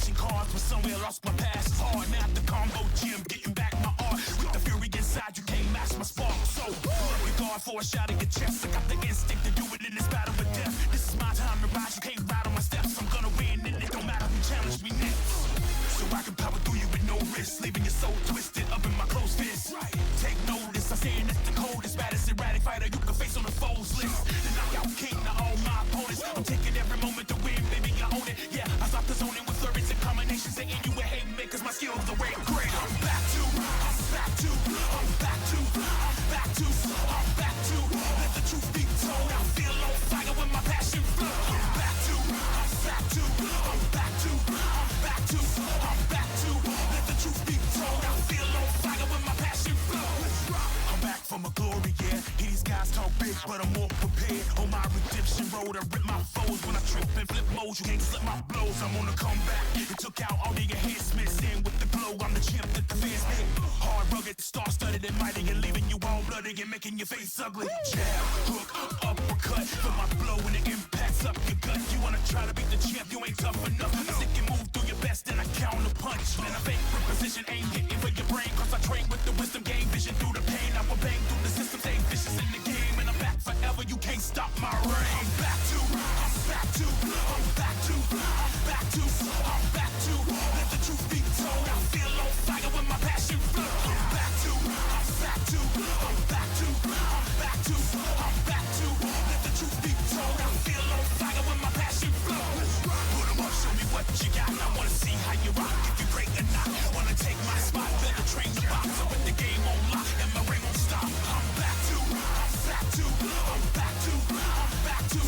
chasing cars, but somewhere lost my past. It's hard, man, at the combo gym, getting back my art. With the fury inside, you can't match my spark. So, regard for a shot in your chest. I got the instinct to do it in this battle with death. This is my time to rise, you can't ride on my steps. I'm gonna win, and it don't matter who challenge me next. So I can power through you with no risk, leaving your soul twisted up in my close fist. Take notice, I'm saying it's the coldest, baddest erratic fighter you can face on the foes list. The knockout king to all my opponents. I'm taking every moment to win, baby, I own it. Yeah, I stop the zoning with flurries and combinations, saying you a hate makers, my skills are way great. I'm back to, I'm back to, I'm back to, I'm back to, I'm back to. Let the truth be told, I feel on fire when my passion flow. I'm back to, I'm back to, I'm back to, I'm back to, I'm back to. Let the truth be told, I feel on fire when my passion flow. I'm back for my glory, yeah. These guys talk big, but I'm more prepared. On my redemption road, I rip my foes when I trip and flip modes. You can't slip my blows. I'm on the comeback. It took out all the enhancements. In with the glow, I'm the champ that the fans hate. Hard, rugged, star-studded and mighty, and leaving you all bloody and making your face ugly. Jab, hook, uppercut. For my blow when it impacts up your gut. You wanna try to beat the champ? You ain't tough enough. I think you move through your best, and I counter punch. Man, I fake with precision, ain't hitting for your brain. Cause I train with the wisdom, gain vision through the pain. I will bang through the system, stay vicious in the game, and I'm back forever. You can't stop my reign. I'm back to, I'm back to, I'm back to, I'm back to, I'm back to. Let the truth be told, I feel on fire when my passion flow. I'm back to, I'm back to, I'm back to, I'm back to, I'm back to. Let the truth be told, I feel on fire when my passion flow. Put 'em up, show me what you got. I wanna see how you rock, if you're great or not. Wanna take my spot, better train the box. I put the game on lock and my ring won't stop. I'm back to, I'm back to, I'm back to, I'm back to,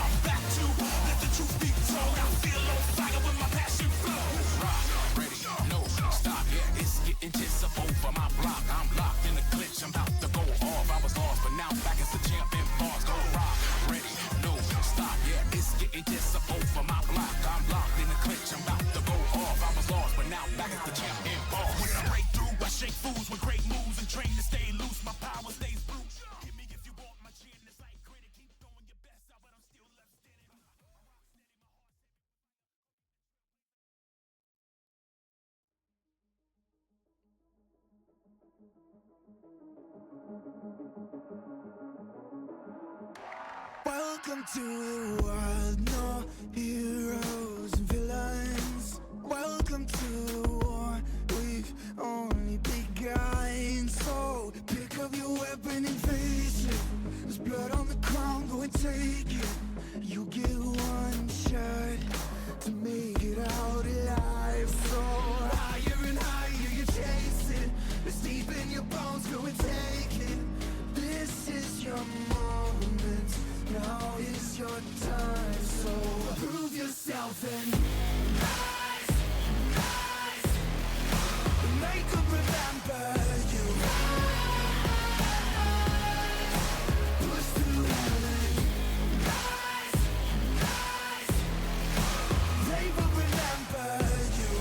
I'm back to. Let the truth be told, I feel on fire when my passion flow. Rock, ready, no, stop, yeah, it's getting just up over my block. I'm locked in the clinch, I'm about to go off. I was lost, but now back as the champ in bars. Go rock, ready, no, stop, yeah, it's getting just up over my block. I'm locked in the clinch, I'm about to go off. I was lost, but now back as the champ in bars. When I break through, I shake fools with great moves and train to stay loose. My power stays blue. Give me if you want my chin, it's like credit. Keep throwing your best out, but I'm still left standing. Welcome to the world, no heroes and villains. Welcome to the war, we've only begun. So pick up your weapon and face it. There's blood on the ground, go and take it. You get one shot to make it out alive. So higher and higher you chase it. It's deep in your bones, go and take it. This is your moment, now is your time. So prove yourself and rise, rise. Make them remember you. Push through heaven. Rise, rise. They will remember you.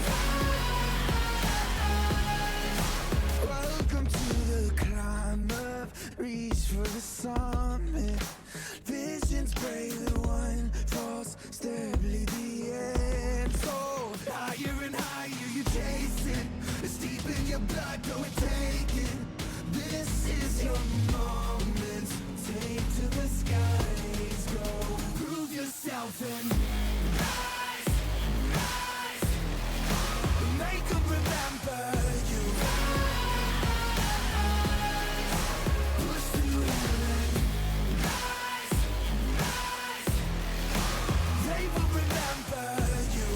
Welcome to the climb up, reach for the summit. Visions brave, the one false step, lead the end. So higher and higher you chase it. It's deep in your blood, go and take it. This is your moment, take to the skies, go. Prove yourself and rise, rise. Make them remember you. Push through heaven. Rise, rise. They will remember you.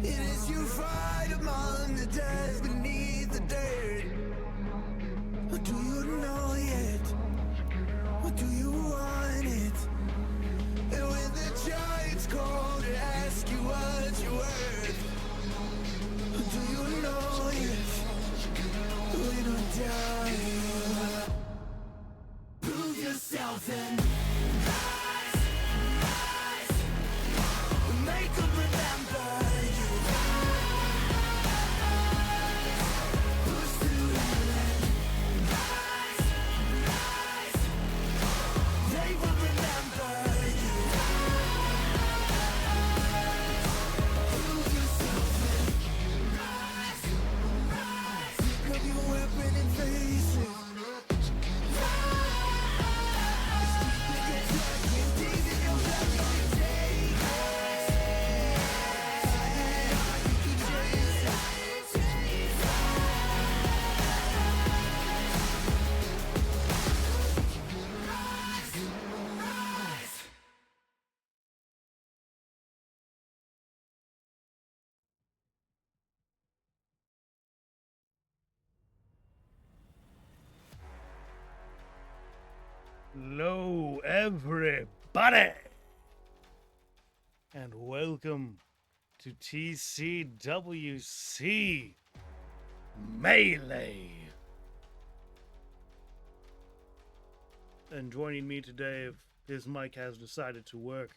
It is you fight among the dead, beneath the dirt. Or do you know yet? Or do you want it? And when the giants call to ask you what you're worth, or do you know yet? We don't doubt you. Prove yourself and rise, rise. Make them remember you. Hello, everybody, and welcome to TCWC Melee. And joining me today, if his mic has decided to work,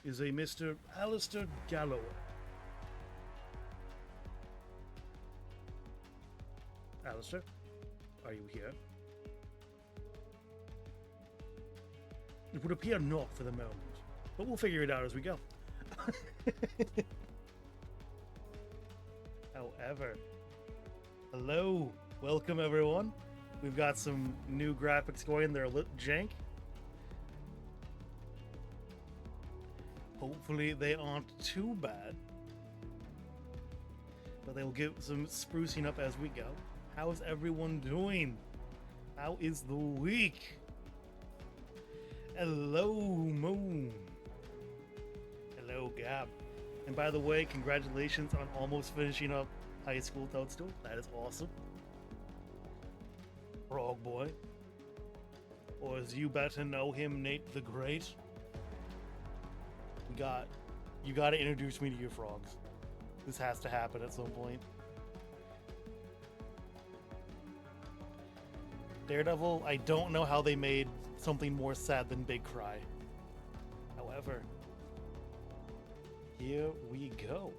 is a Mr. Alistair Galloway. Alistair, are you here? It would appear not for the moment, but we'll figure it out as we go. However, hello, welcome everyone. We've got some new graphics going. They're a little jank. Hopefully they aren't too bad, but they'll get some sprucing up as we go. How's everyone doing? How is the week? Hello, Moon. Hello, Gab. And by the way, congratulations on almost finishing up high school, Toadstool. That is awesome. Frog Boy. Or as you better know him, Nate the Great. You gotta introduce me to your frogs. This has to happen at some point. Daredevil, I don't know how they made something more sad than Big Cry. However, here we go.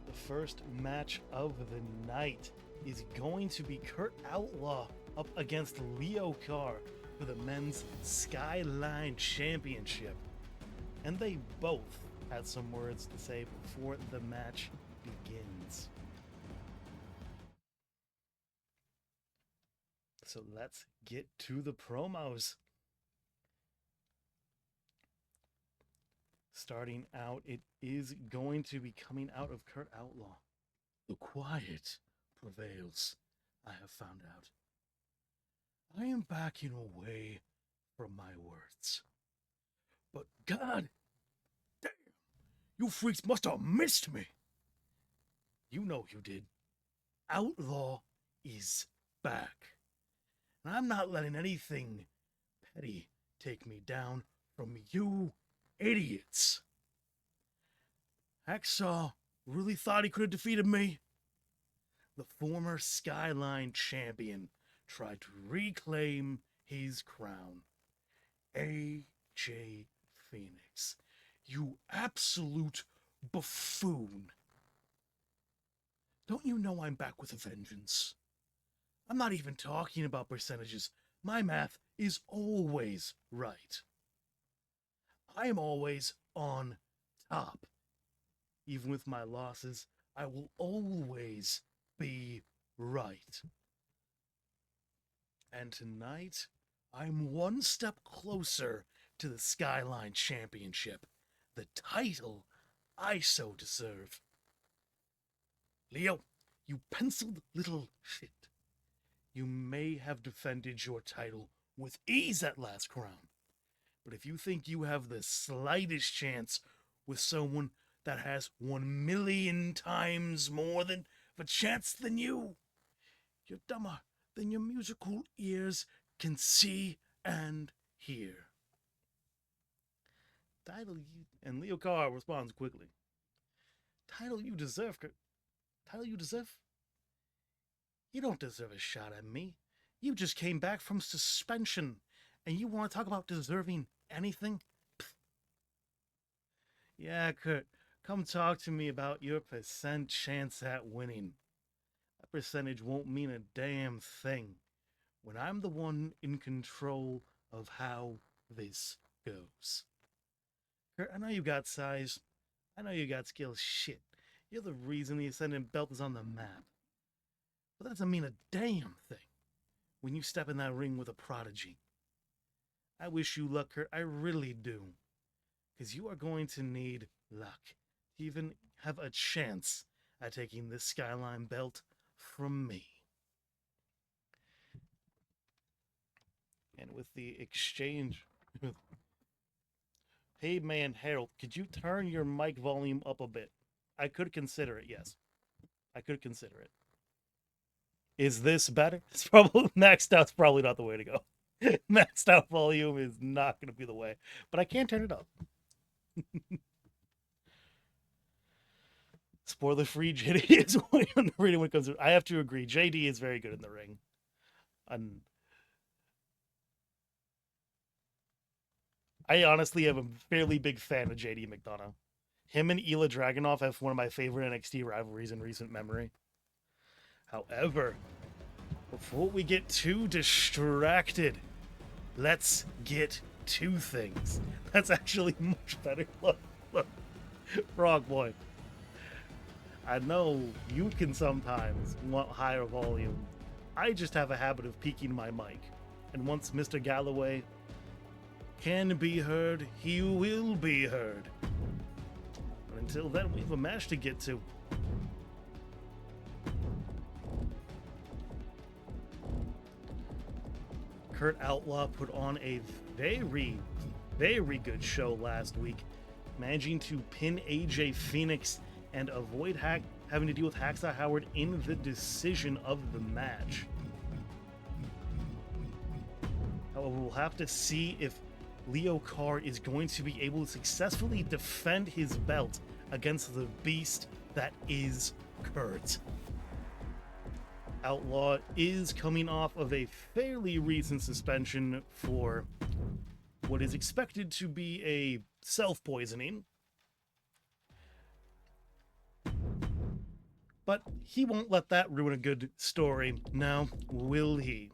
The first match of the night is going to be Kurt Outlaw up against Leo Carr for the men's Skyline Championship. And they both had some words to say before the match begins. So let's get to the promos. Starting out, it is going to be coming out of Kurt Outlaw. The quiet prevails, I have found out. I am backing away from my words. But God damn, you freaks must have missed me. You know you did. Outlaw is back. And I'm not letting anything petty take me down from you idiots. Hacksaw really thought he could have defeated me? The former Skyline champion tried to reclaim his crown. AJ Phoenix, you absolute buffoon. Don't you know I'm back with a vengeance? I'm not even talking about percentages. My math is always right. I am always on top. Even with my losses, I will always be right. And tonight, I'm one step closer to the Skyline Championship, the title I so deserve. Leo, you penciled little shit. You may have defended your title with ease at Last Crown, but if you think you have the slightest chance with someone that has 1,000,000 times more of a chance than you're dumber than your musical ears can see and hear. Title you, and Leo Carr responds quickly. Title you deserve, Kurt. Title you deserve? You don't deserve a shot at me. You just came back from suspension, and you want to talk about deserving anything? Pfft. Yeah, Kurt, come talk to me about your percent chance at winning. That percentage won't mean a damn thing when I'm the one in control of how this goes. Kurt, I know you got size. I know you got skill. Shit. You're the reason the Ascendant Belt is on the map. But that doesn't mean a damn thing when you step in that ring with a prodigy. I wish you luck, Kurt. I really do. Because you are going to need luck to even have a chance at taking this Skyline Belt from me. And with the exchange... Hey man, Harold, could you turn your mic volume up a bit? I could consider it, yes. I could consider it. Is this better? It's probably maxed out's probably not the way to go. Maxed out volume is not going to be the way, but I can turn it up. Spoiler free, JD is underrated when it comes to. I have to agree. JD is very good in the ring. I honestly am a fairly big fan of JD McDonough. Him and Ilya Dragunov have one of my favorite NXT rivalries in recent memory. However, before we get too distracted, let's get to things. That's actually much better. Look. Frog Boy. I know you can sometimes want higher volume. I just have a habit of peaking my mic. And once Mr. Galloway can be heard, he will be heard. But until then, we have a match to get to. Kurt Outlaw put on a very, very good show last week, managing to pin AJ Phoenix and avoid having to deal with Hacksaw Howard in the decision of the match. However, we'll have to see if Leo Carr is going to be able to successfully defend his belt against the beast that is Kurt. Outlaw is coming off of a fairly recent suspension for what is expected to be a self-poisoning. But he won't let that ruin a good story. Now, will he?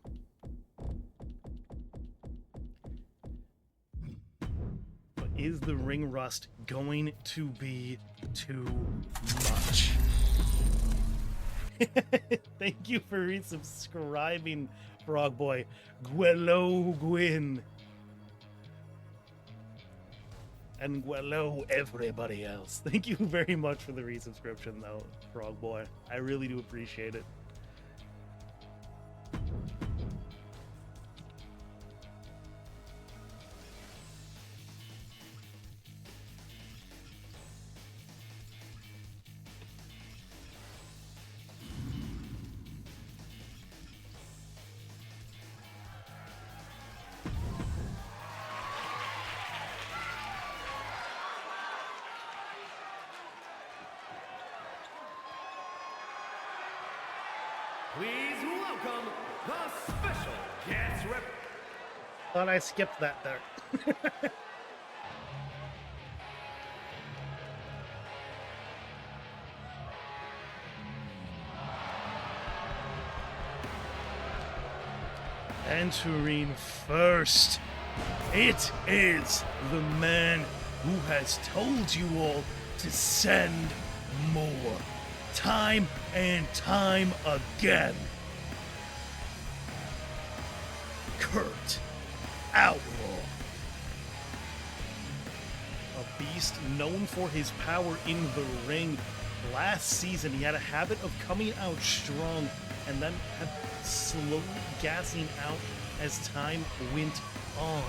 But is the ring rust going to be too much? Thank you for resubscribing, Frog Boy. Guelo Gwyn. And hello, everybody else. Thank you very much for the resubscription, though, Frog Boy. I really do appreciate it. Please welcome the special guest rep. Thought I skipped that there. Entering first, it is the man who has told you all to send more. Time and time again. Kurt Outlaw. A beast known for his power in the ring. Last season, he had a habit of coming out strong and then slowly gassing out as time went on.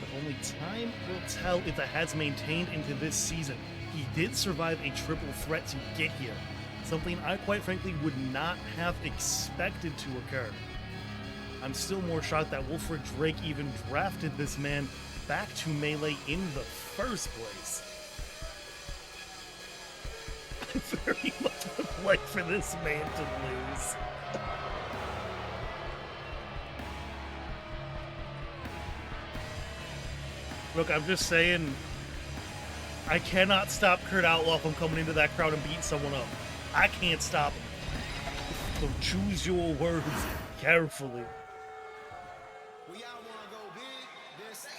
But only time will tell if that has maintained into this season. He did survive a triple threat to get here, something I quite frankly would not have expected to occur. I'm still more shocked that Wilfred Drake even drafted this man back to Melee in the first place. I very much would like for this man to lose. Look, I'm just saying, I cannot stop Kurt Outlaw from coming into that crowd and beating someone up. I can't stop him. So choose your words carefully. We all wanna go big, then say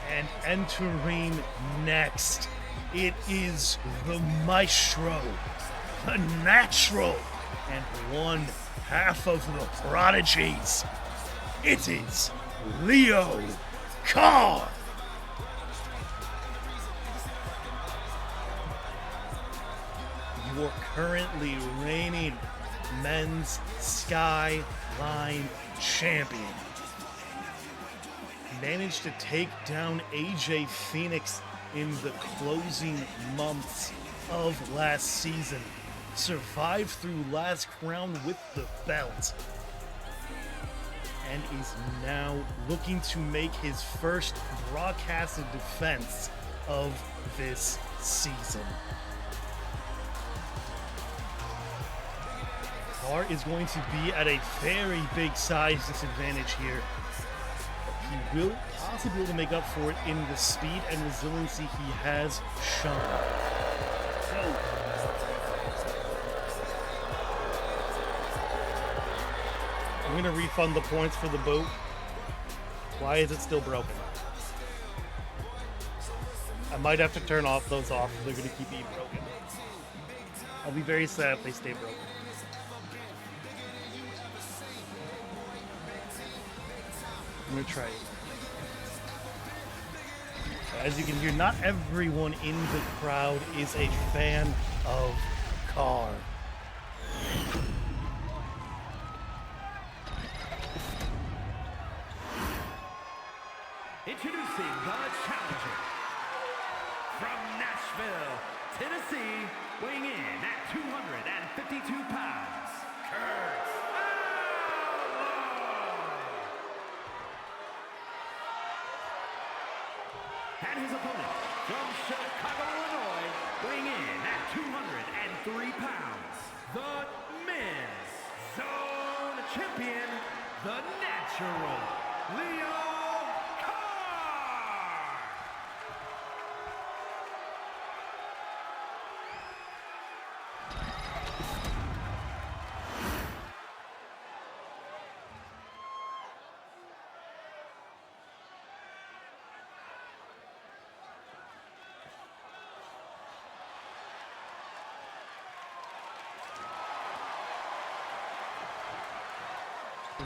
that. And entering next, it is the Maestro, the Natural, and one half of the Prodigies. It is Leo Carr. Your currently reigning men's Skyline champion. managed to take down AJ Phoenix in the closing months of last season. Survived through last crown with the belt. And is now looking to make his first broadcasted defense of this season. Carr is going to be at a very big size disadvantage here. He will possibly be able to make up for it in the speed and resiliency he has shown. So, I'm going to refund the points for the boat. Why is it still broken? I might have to turn those off if they're going to keep being broken. I'll be very sad if they stay broken. I'm going to try it. As you can hear, not everyone in the crowd is a fan of Carr. Introducing the challenger from Nashville, Tennessee, weighing in at 252 pounds, Kurt and his opponent from Chicago, Illinois, weighing in at 203 pounds, the men's zone champion, the natural, Leo Carr.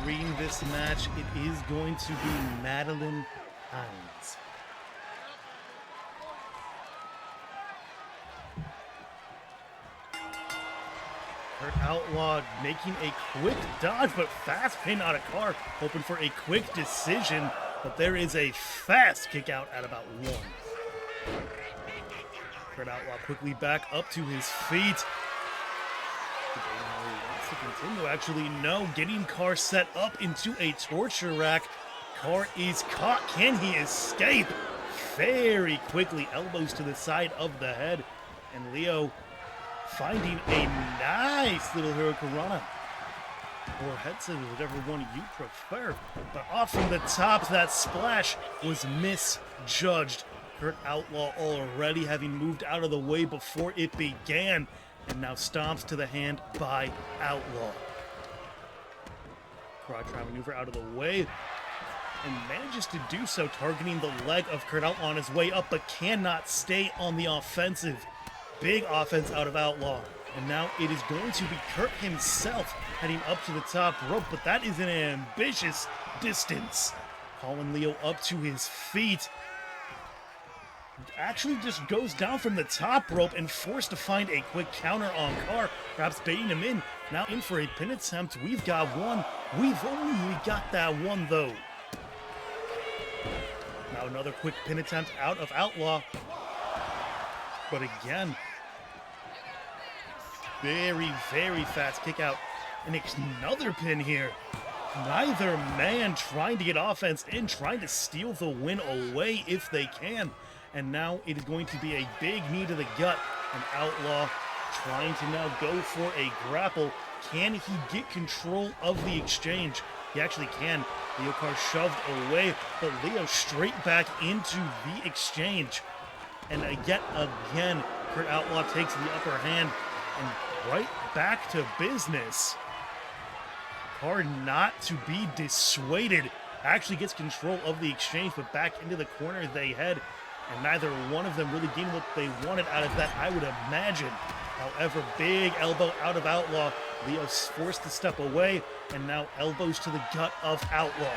Reading this match, it is going to be Madeline Hines. Kurt Outlaw making a quick dodge, but fast pin out of Carr, hoping for a quick decision, but there is a fast kick out at about 1. Kurt Outlaw quickly back up to his feet. To continue, actually, no. Getting Carr set up into a torture rack. Carr is caught. Can he escape? Very quickly, elbows to the side of the head. And Leo finding a nice little Hurricanrana. Or head scissors, whichever one you prefer. But off from the top, that splash was misjudged. Kurt Outlaw already having moved out of the way before it began. And now stomps to the hand by Outlaw. Carr trying to maneuver out of the way. And manages to do so, targeting the leg of Kurt Outlaw on his way up, but cannot stay on the offensive. Big offense out of Outlaw. And now it is going to be Kurt himself heading up to the top rope, but that is an ambitious distance. Calling Leo up to his feet. Actually just goes down from the top rope and forced to find a quick counter on Carr, perhaps baiting him in. Now in for a pin attempt. We've got one. We've only got that one, though. Now another quick pin attempt out of Outlaw. But again, very, very fast kick out. And another pin here. Neither man trying to get offense in, trying to steal the win away if they can. And now it is going to be a big knee to the gut. And Outlaw trying to now go for a grapple. Can he get control of the exchange? He actually can. Leo Carr shoved away, but Leo straight back into the exchange. And yet again, Kurt Outlaw takes the upper hand and right back to business. Carr not to be dissuaded. Actually gets control of the exchange, but back into the corner they head. And neither one of them really getting what they wanted out of that, I would imagine. However, big elbow out of Outlaw. Leo's forced to step away, and now elbows to the gut of Outlaw.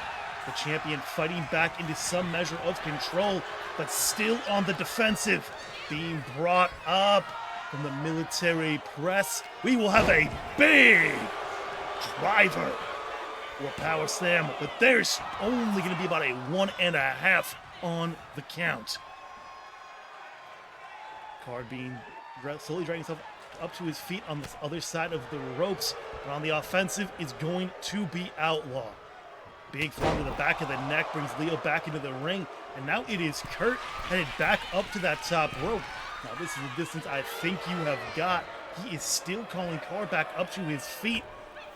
The champion fighting back into some measure of control, but still on the defensive. Being brought up from the military press. We will have a big driver. or power slam, but there's only going to be about a 1.5 on the count. Card being slowly dragging himself up to his feet on this other side of the ropes, but on the offensive is going to be Outlaw. Big throw to the back of the neck brings Leo back into the ring, and now it is Kurt headed back up to that top rope. Now this is the distance I think you have got. He is still calling Carr back up to his feet,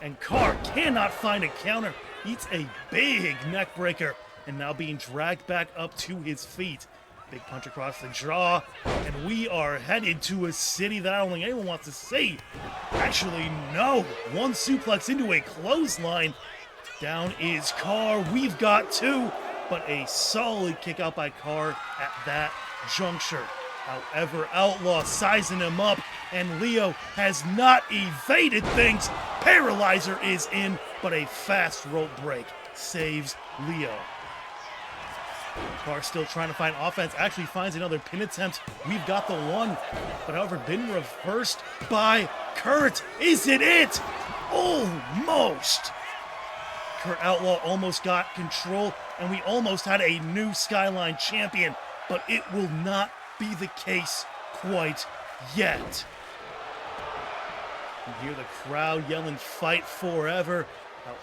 and Carr cannot find a counter. Eats a big neck breaker, and now being dragged back up to his feet. Big punch across the jaw, and we are headed to a city that I don't think anyone wants to see. Actually, no. One suplex into a clothesline. Down is Carr. We've got two, but a solid kick out by Carr at that juncture. However, Outlaw sizing him up, and Leo has not evaded things. Paralyzer is in, but a fast rope break saves Leo. Carr still trying to find offense, actually finds another pin attempt. We've got the one, but however, been reversed by Kurt. Is it? Almost. Kurt Outlaw almost got control, and we almost had a new Skyline champion, but it will not be the case quite yet. You hear the crowd yelling, "Fight forever."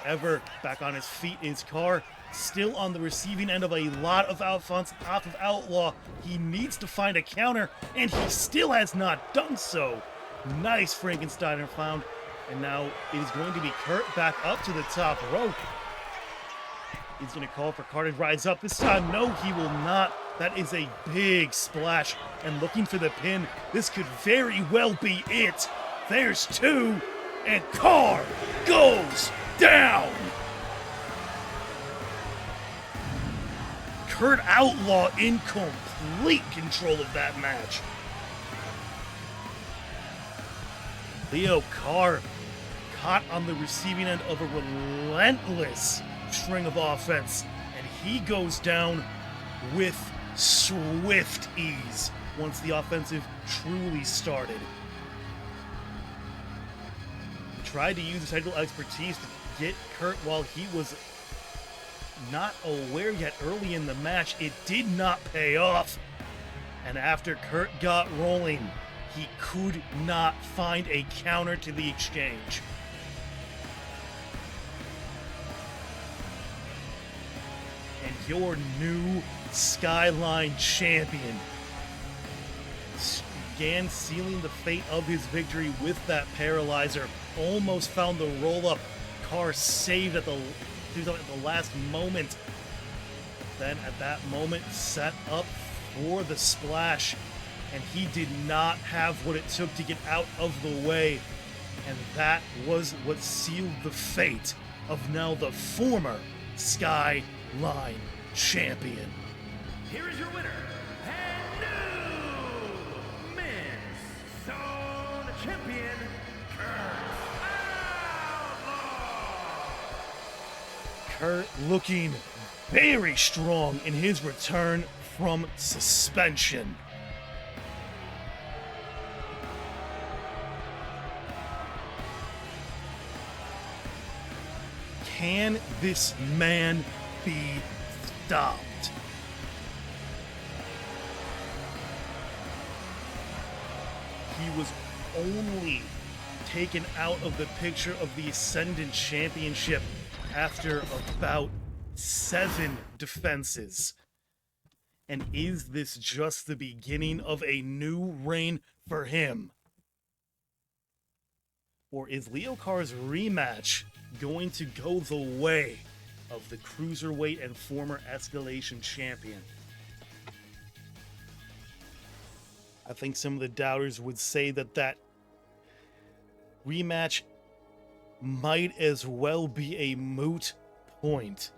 However, back on his feet is Carr, still on the receiving end of a lot of offense off of Outlaw. He needs to find a counter, and he still has not done so. Nice Frankensteiner found, and now it is going to be Kurt back up to the top rope. He's going to call for Carr to rise up. This time, no, he will not. That is a big splash, and looking for the pin. This could very well be it. There's two, and Carr goes down. Kurt Outlaw in complete control of that match. Leo Carr caught on the receiving end of a relentless string of offense, and he goes down with swift ease once the offensive truly started. He tried to use his technical expertise to get Kurt while he was not aware yet early in the match. It did not pay off, and after Kurt got rolling, he could not find a counter to the exchange. And your new Skyline champion began sealing the fate of his victory with that paralyzer. Almost found the roll-up. Carr saved at the last moment. Then at that moment set up for the splash, and he did not have what it took to get out of the way, and that was what sealed the fate of now the former Skyline champion. Here is your winner, and new Men's Zone Champion, Kurt Outlaw. Kurt looking very strong in his return from suspension. Can this man be stopped? He was only taken out of the picture of the Ascendant Championship after about 7 defenses. And is this just the beginning of a new reign for him? Or is Leo Carr's rematch going to go the way of the Cruiserweight and former Escalation champion? I think some of the doubters would say that rematch might as well be a moot point.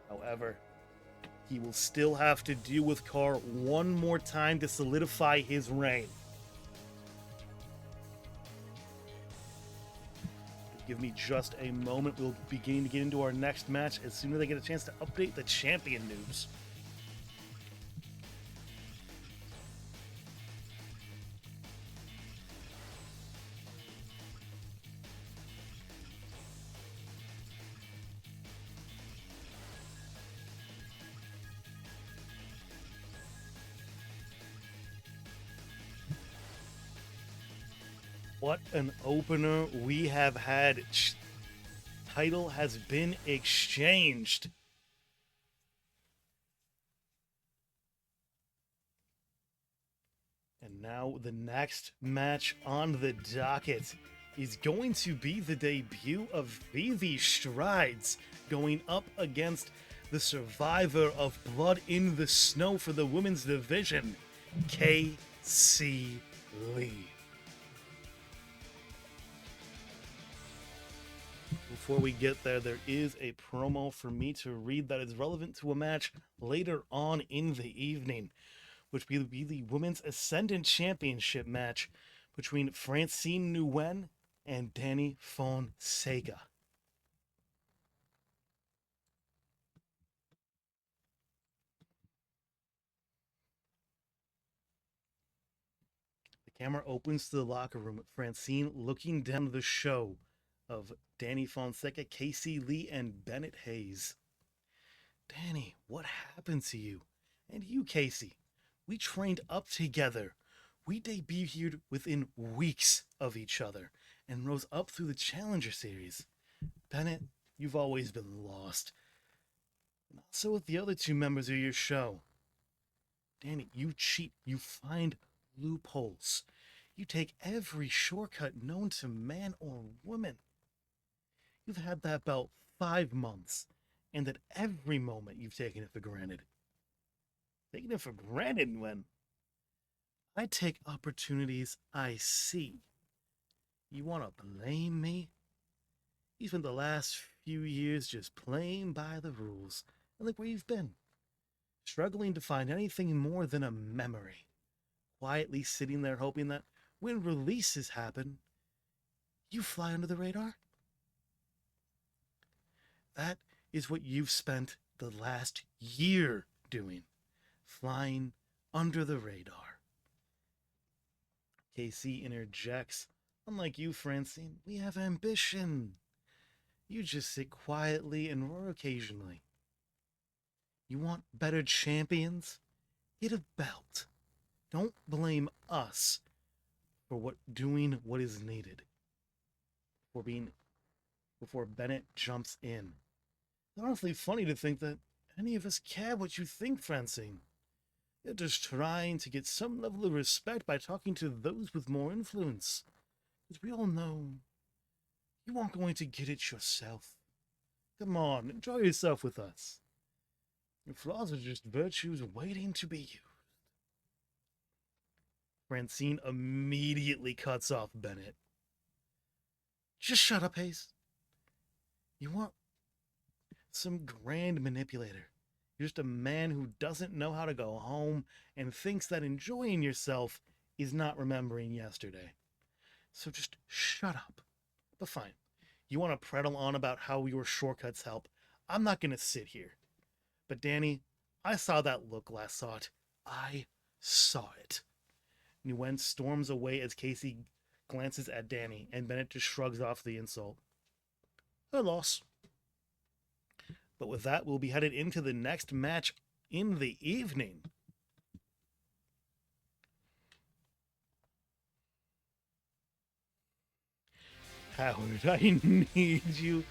However, he will still have to deal with Carr one more time to solidify his reign. Give me just a moment. We'll begin to get into our next match as soon as I get a chance to update the champion news. What an opener we have had. Title has been exchanged. And now the next match on the docket is going to be the debut of Vivi Strides going up against the survivor of Blood in the Snow for the women's division, KC Lee. Before we get there, there is a promo for me to read that is relevant to a match later on in the evening, which will be the Women's Ascendant Championship match between Francine Nguyen and Danny Fonseca. The camera opens to the locker room with Francine looking down the show of Danny Fonseca, Casey Lee, and Bennett Hayes. Danny, what happened to you? And you, Casey? We trained up together. We debuted within weeks of each other and rose up through the Challenger Series. Bennett, you've always been lost. Not so with the other two members of your show. Danny, you cheat. You find loopholes. You take every shortcut known to man or woman. You've had that belt 5 months, and at every moment you've taken it for granted. Taking it for granted when I take opportunities I see. You want to blame me? You spent the last few years just playing by the rules, and look where you've been. Struggling to find anything more than a memory. Quietly sitting there hoping that when releases happen, you fly under the radar. That is what you've spent the last year doing. Flying under the radar. KC interjects, unlike you, Francine, we have ambition. You just sit quietly and roar occasionally. You want better champions? Get a belt. Don't blame us for doing what is needed. Before Bennett jumps in. It's honestly funny to think that any of us care what you think, Francine. You're just trying to get some level of respect by talking to those with more influence. Because we all know you aren't going to get it yourself. Come on, enjoy yourself with us. Your flaws are just virtues waiting to be used. Francine immediately cuts off Bennett. Just shut up, Hayes. You want some grand manipulator. You're just a man who doesn't know how to go home and thinks that enjoying yourself is not remembering yesterday. So just shut up. But fine. You want to prattle on about how your shortcuts help. I'm not going to sit here. But Danny, I saw that look last saw it. I saw it. Nguyen storms away as Casey glances at Danny, and Bennett just shrugs off the insult. A loss. But with that, we'll be headed into the next match in the evening. Howard, I need you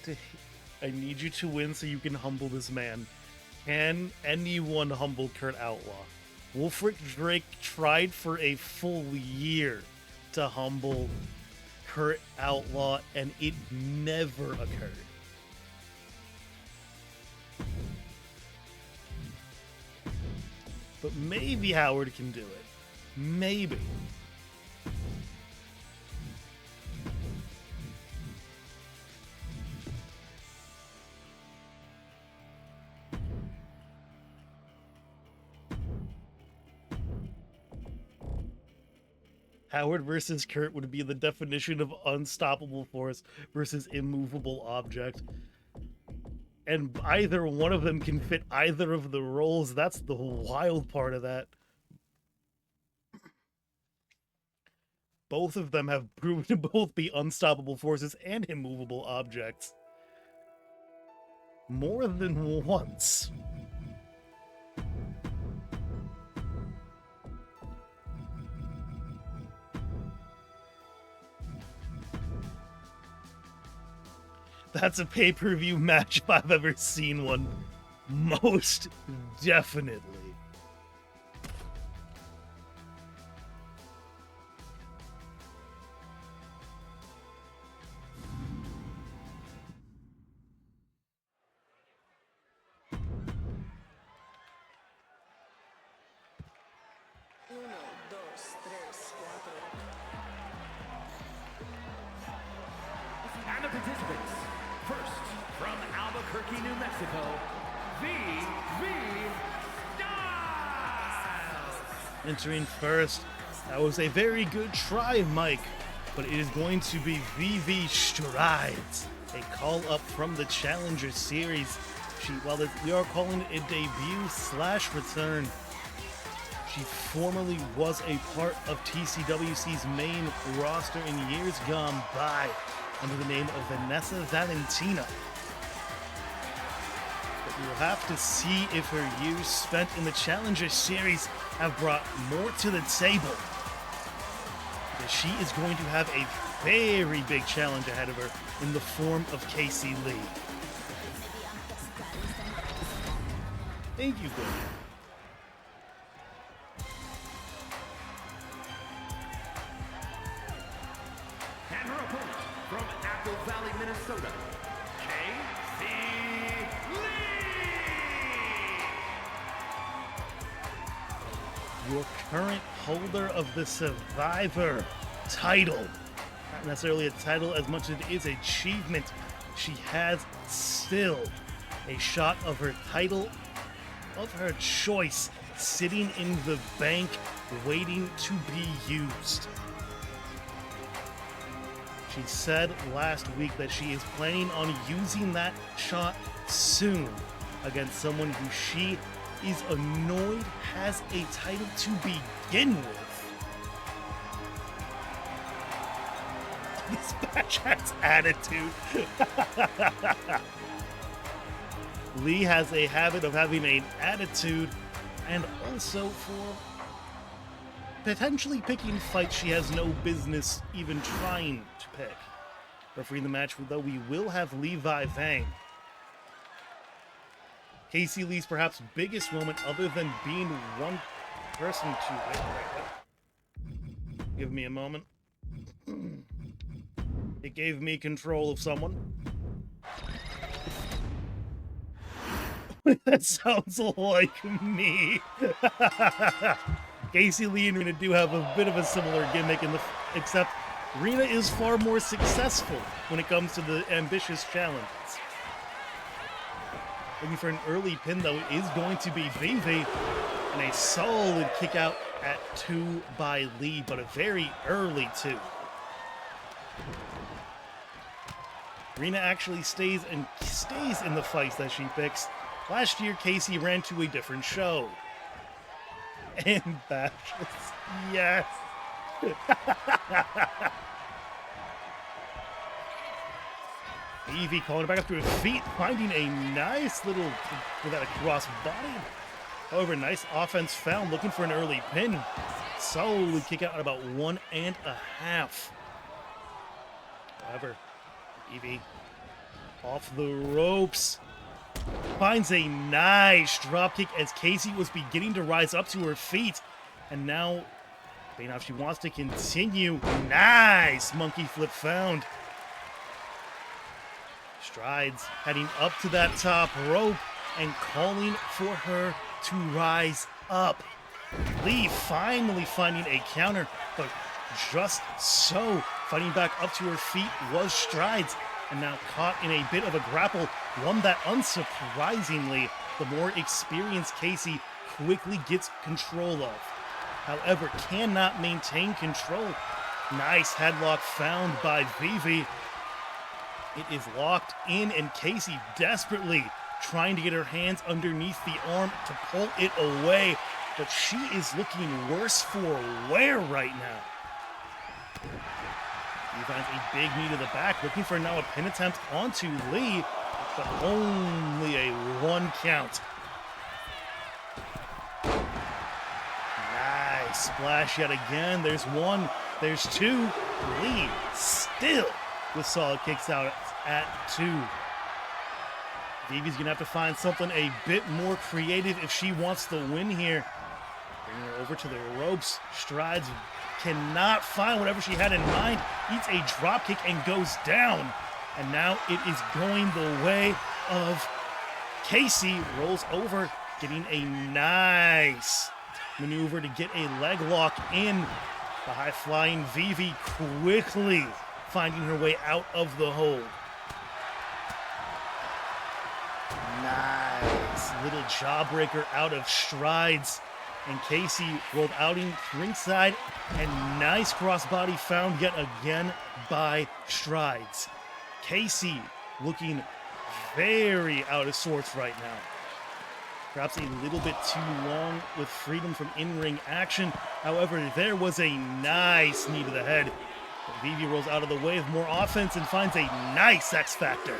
to win so you can humble this man. Can anyone humble Kurt Outlaw? Wolfric Drake tried for a full year to humble Kurt Outlaw, and it never occurred. But maybe Howard can do it. Maybe. Howard versus Kurt would be the definition of unstoppable force versus immovable object. And either one of them can fit either of the roles. That's the wild part of that. Both of them have proven to both be unstoppable forces and immovable objects. More than once. That's a pay-per-view match if I've ever seen one. Most definitely. And the participants, first from Albuquerque, New Mexico, VV Styles. Entering first. That was a very good try, Mike, but it is going to be VV Strides, a call up from the Challenger Series. We are calling it a debut/return. She formerly was a part of TCWC's main roster in years gone by under the name of Vanessa Valentina. But we will have to see if her years spent in the Challenger Series have brought more to the table. Because she is going to have a very big challenge ahead of her in the form of Casey Lee. Thank you, Billy. And her opponent from Apple Valley, Minnesota, Casey Lee. Your current holder of the Survivor title. Not necessarily a title as much as it is an achievement. She has still a shot of her title of her choice sitting in the bank waiting to be used. She said last week that she is planning on using that shot soon against someone who she is annoyed has a title to begin with. This match has attitude. Lee has a habit of having an attitude and also for potentially picking fights she has no business even trying to pick. Refereeing the match, though, we will have Levi Vang. Casey Lee's perhaps biggest moment, other than being one person to win right now. Give me a moment. It gave me control of someone. That sounds like me. Casey Lee and Rena do have a bit of a similar gimmick, except Rena is far more successful when it comes to the ambitious challenges. Looking for an early pin, though, it is going to be Vivi, and a solid kick out at 2 by Lee, but a very early 2. Rena actually stays in the fights that she picks. Last year, Casey ran to a different show. And Bashes, yes. Evie calling it back up to her feet, finding a nice little, without a cross body. However, nice offense found, looking for an early pin. Solid kick out at about 1.5. However, Evie off the ropes. Finds a nice dropkick as Casey was beginning to rise up to her feet. And now, if she wants to continue, nice monkey flip found. Strides heading up to that top rope and calling for her to rise up. Lee finally finding a counter, but just so, fighting back up to her feet was Strides. And now caught in a bit of a grapple, one that unsurprisingly, the more experienced Casey quickly gets control of. However, cannot maintain control. Nice headlock found by Vivi. It is locked in, and Casey desperately trying to get her hands underneath the arm to pull it away. But she is looking worse for wear right now. He finds a big knee to the back, looking for now a pin attempt onto Lee, but only a 1 count. Nice splash yet again. There's 1, there's 2. Lee still with solid kicks out at 2. Vivi's gonna have to find something a bit more creative if she wants the win here. Bring her over to the ropes. Strides cannot find whatever she had in mind. Eats a dropkick and goes down. And now it is going the way of Casey. Rolls over, getting a nice maneuver to get a leg lock in. The high-flying Vivi quickly finding her way out of the hold. Nice little jawbreaker out of Strides. And Casey rolled out in ringside, and nice crossbody found yet again by Strides. Casey looking very out of sorts right now. Perhaps a little bit too long with freedom from in-ring action. However, there was a nice knee to the head. But Vivi rolls out of the way of more offense and finds a nice X-Factor.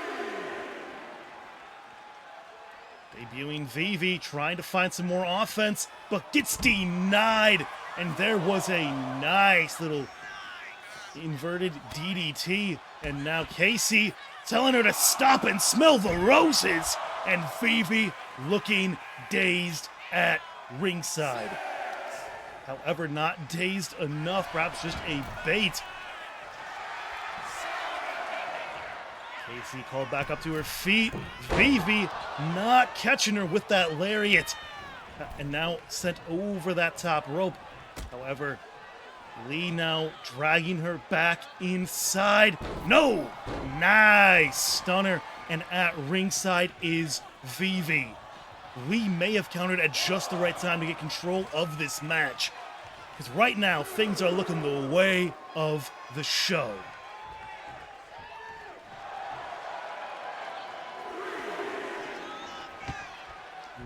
Debuting Vivi, trying to find some more offense, but gets denied. And there was a nice little inverted DDT. And now Casey telling her to stop and smell the roses. And Vivi looking dazed at ringside. However, not dazed enough, perhaps just a bait. Casey called back up to her feet. Vivi not catching her with that lariat. And now sent over that top rope. However, Lee now dragging her back inside. No! Nice stunner. And at ringside is Vivi. Lee may have countered at just the right time to get control of this match. Because right now, things are looking the way of the show.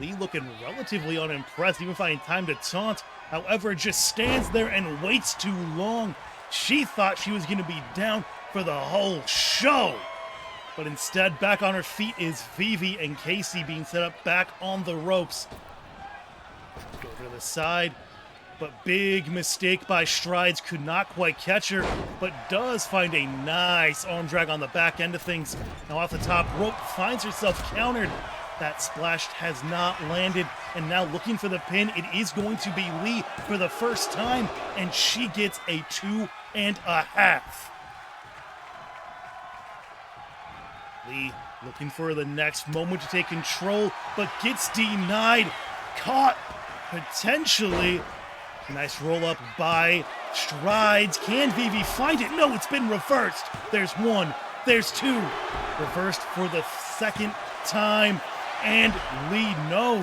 Lee looking relatively unimpressed, even finding time to taunt. However, just stands there and waits too long. She thought she was going to be down for the whole show. But instead, back on her feet is Vivi, and Casey being set up back on the ropes. Go to the side, but big mistake by Strides. Could not quite catch her, but does find a nice arm drag on the back end of things. Now off the top rope, finds herself countered. That splash has not landed, and now looking for the pin. It is going to be Lee for the first time, and she gets a 2.5. Lee looking for the next moment to take control, but gets denied. Caught, potentially. Nice roll up by Strides. Can Vivi find it? No, it's been reversed. There's one, there's two. Reversed for the second time. And Lee, no.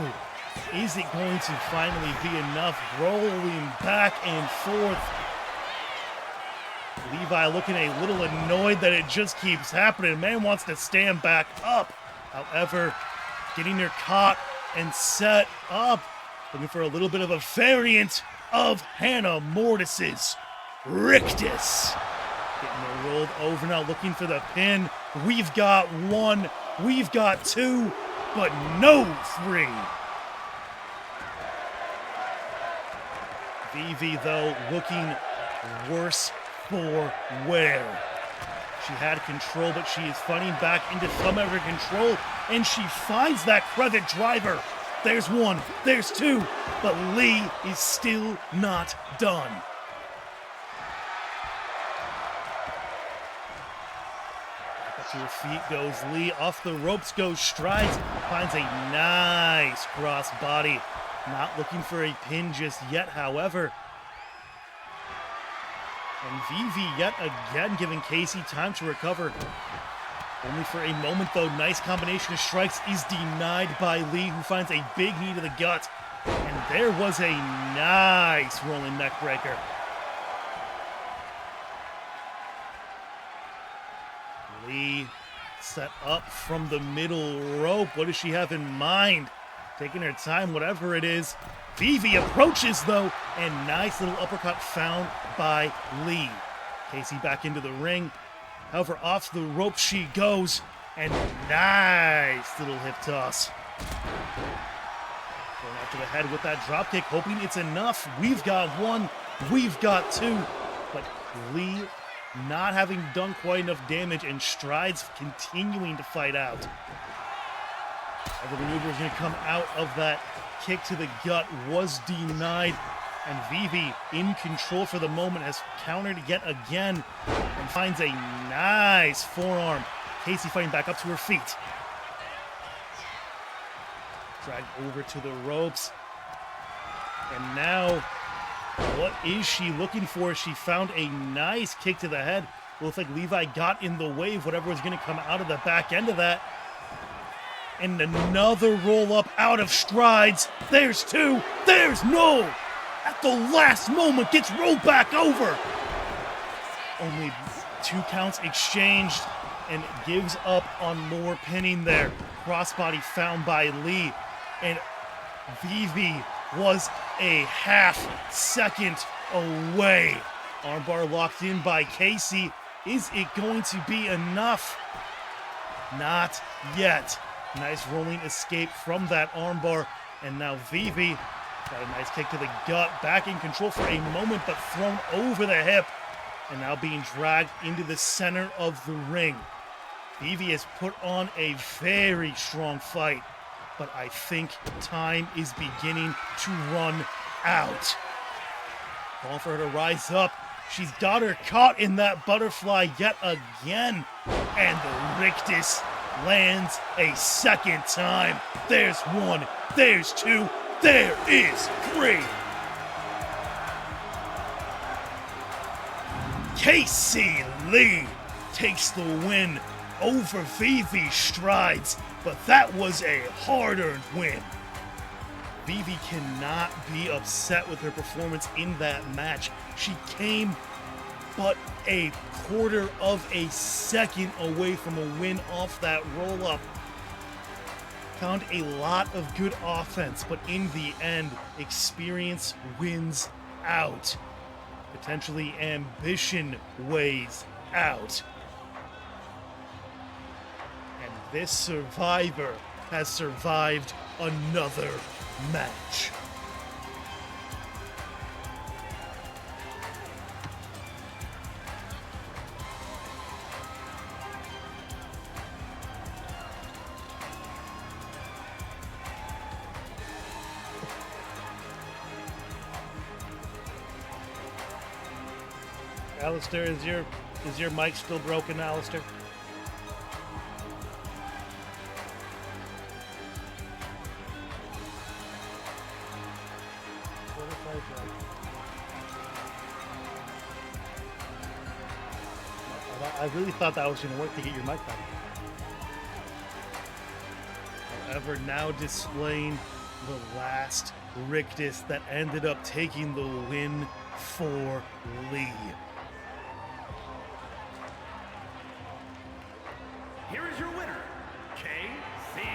Is it going to finally be enough? Rolling back and forth. Levi looking a little annoyed that it just keeps happening. Man wants to stand back up. However, getting her caught and set up. Looking for a little bit of a variant of Hannah Mortis's Rictus. Getting her rolled over now, looking for the pin. We've got one, we've got two, but no three. Vivi, though, looking worse for wear. She had control, but she is fighting back into some of her control, and she finds that credit driver. There's one, there's two, but Lee is still not done. Up to her feet goes Lee. Off the ropes goes Strides. Finds a nice cross body. Not looking for a pin just yet, however. And Vivi yet again giving Casey time to recover. Only for a moment, though. Nice combination of strikes is denied by Lee, who finds a big knee to the gut. And there was a nice rolling neck breaker. Lee set up from the middle rope. What does she have in mind? Taking her time, whatever it is. Vivi approaches, though, and nice little uppercut found by Lee. Casey back into the ring. However, off the rope she goes, and nice little hip toss. Going after the head with that dropkick, hoping it's enough. We've got one, we've got two, but Lee not having done quite enough damage, and Strides continuing to fight out. The maneuver is going to come out of that kick to the gut, was denied, and Vivi, in control for the moment, has countered yet again and finds a nice forearm. Casey fighting back up to her feet. Dragged over to the ropes. And now, what is she looking for? She found a nice kick to the head. Looks like Levi got in the way of whatever was going to come out of the back end of that. And another roll-up out of Strides. There's two. There's no. At the last moment, gets rolled back over. Only 2 counts exchanged and gives up on more pinning there. Crossbody found by Lee. And Vivi was a half second away. Armbar locked in by Casey. Is it going to be enough? Not yet. Nice rolling escape from that armbar. And now Vivi got a nice kick to the gut. Back in control for a moment, but thrown over the hip. And now being dragged into the center of the ring. Vivi has put on a very strong fight, but I think time is beginning to run out. Call for her to rise up. She's got her caught in that butterfly yet again. And the rictus lands a second time. There's 1, there's 2, there is 3. Casey Lee takes the win over Vivi Strides, but that was a hard-earned win. Vivi cannot be upset with her performance in that match. She came but a quarter of a second away from a win off that roll-up. Found a lot of good offense, but in the end, experience wins out. Potentially ambition weighs out. And this survivor has survived another match. Alistair, is your mic still broken, Alistair? I really thought that was going to work to get your mic back. However, now displaying the last rictus that ended up taking the win for Lee. Here is your winner, Casey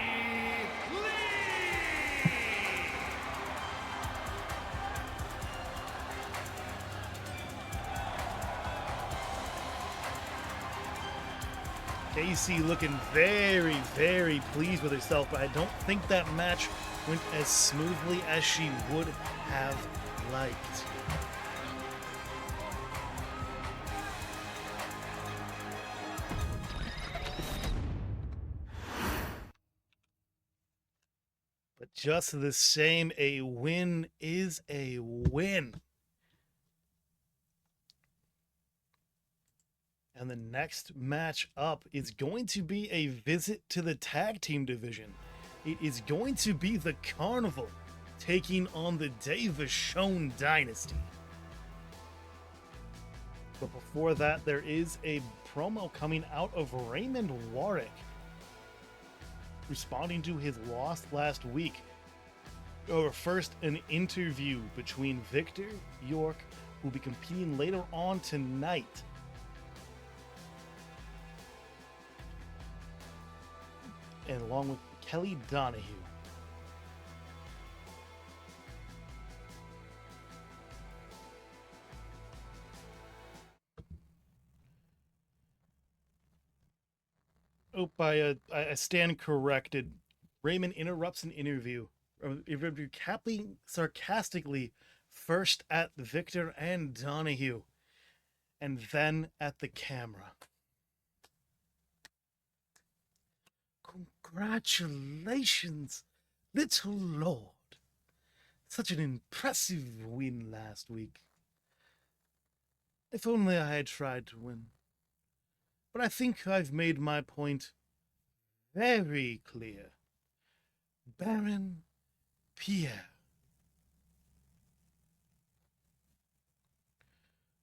Lee! Casey looking very, very pleased with herself, but I don't think that match went as smoothly as she would have liked. But just the same, a win is a win. And the next match up is going to be a visit to the tag team division. It is going to be the Carnival taking on the Davishone Dynasty. But before that, there is a promo coming out of Raymond Warwick, responding to his loss last week. First, an interview between Victor York, who will be competing later on tonight, and along with Kelly Donahue. Oh, I stand corrected. Raymond interrupts an interview, sarcastically, first at Victor and Donahue. and then at the camera. Congratulations, little lord. Such an impressive win last week. If only I had tried to win. But I think I've made my point very clear. Baron Pierre,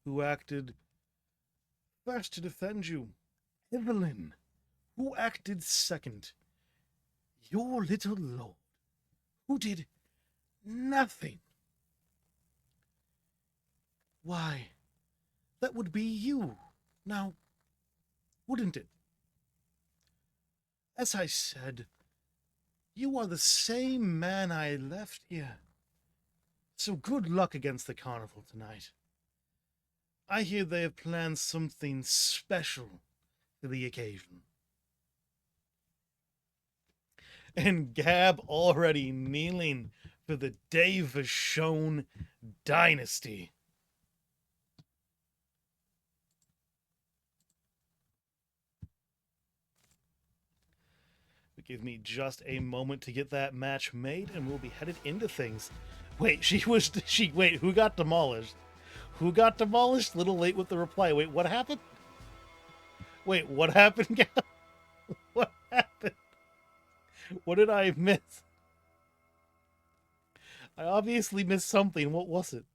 who acted first to defend you. Evelyn, who acted second. Your little lord, who did nothing. Why, that would be you, now, wouldn't it? As I said, you are the same man I left here. So good luck against the carnival tonight. I hear they have planned something special for the occasion. And Gab already kneeling for the Dave Vachon dynasty. Give me just a moment to get that match made, and we'll be headed into things. Wait, wait, who got demolished? Who got demolished? Little late with the reply. Wait, what happened? Wait, what happened, Gab? What happened? What did I miss? I obviously missed something. What was it?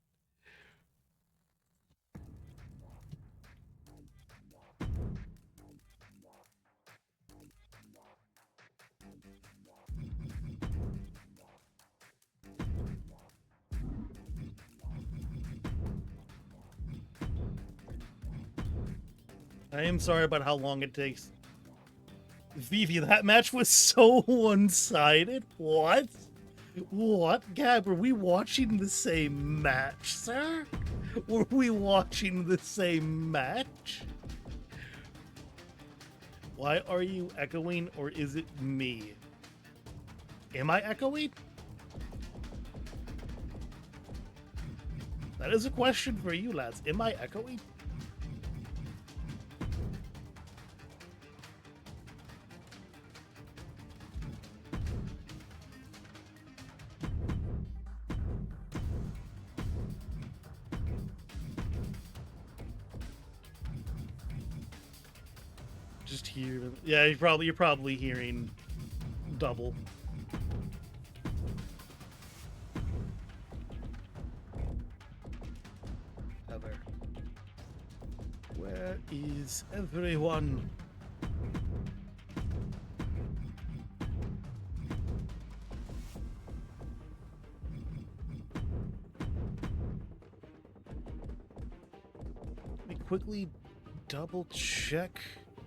I am sorry about how long it takes. Vivi, that match was so one-sided. What? What? Gab, were we watching the same match, sir? Were we watching the same match? Why are you echoing, or is it me? Am I echoing? That is a question for you, lads. Am I echoing? Just hear, yeah, you're probably hearing double. Heather, where is everyone? Let me quickly double check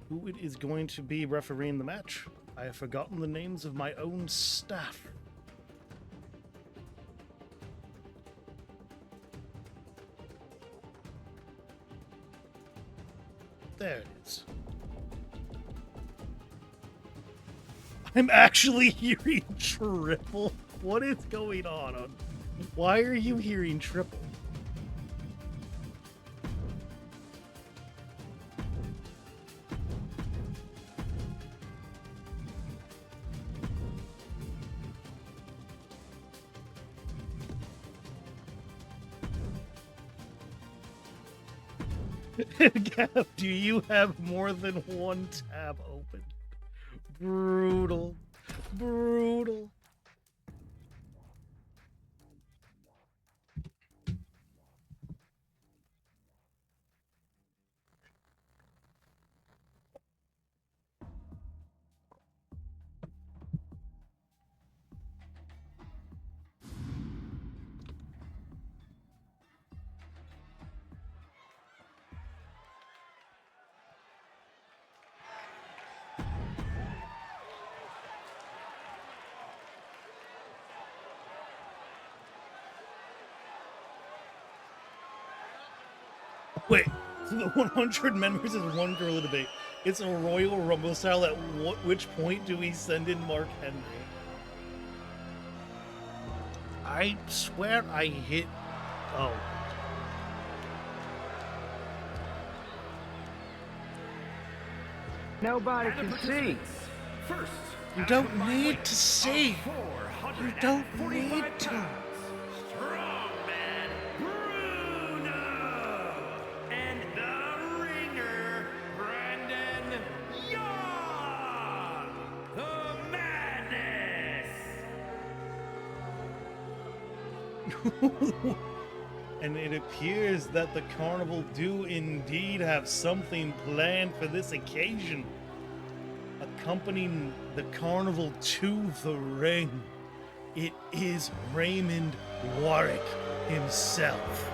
who it is going to be refereeing the match. I have forgotten the names of my own staff. There it is. I'm actually hearing triple. What is going on? Why are you hearing triple? Gav, do you have more than one tab open? Brutal. Brutal. Wait, so the 100 members is one gorilla debate. It's a Royal Rumble style. At which point do we send in Mark Henry? I swear I hit... Oh. Nobody And the can see. participants. First, You at a don't combined need weight to of see. You don't 445 need to. pounds, Strongman Bruno. And the ringer, Brandon Young. The Madness. And it appears that the carnival do indeed have something planned for this occasion. Accompanying the carnival to the ring, it is Raymond Warwick himself.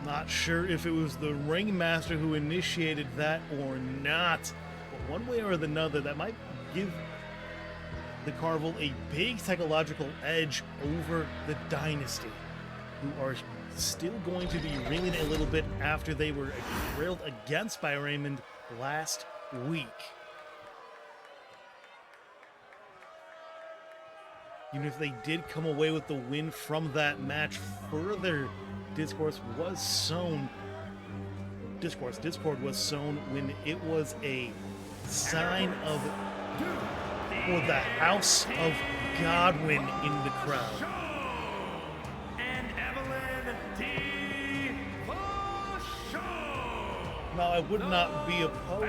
Not sure if it was the ringmaster who initiated that or not, but one way or another, that might give the carnival a big psychological edge over the dynasty, who are still going to be reeling a little bit after they were railed against by Raymond last week. Even if they did come away with the win from that match, further discord was sown when it was a sign of for the House of Godwin in the crowd. And Evelyn D. Show. Now, I would not be opposed.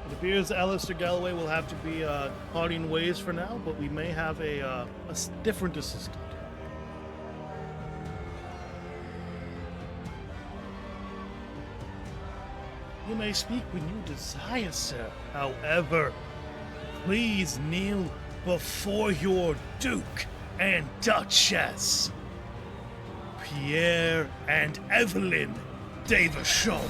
It appears Aleister Galloway will have to be parting ways for now, but we may have a different assistant. You may speak when you desire, sir. However, please kneel before your Duke and Duchess, Pierre and Evelyn Davishon.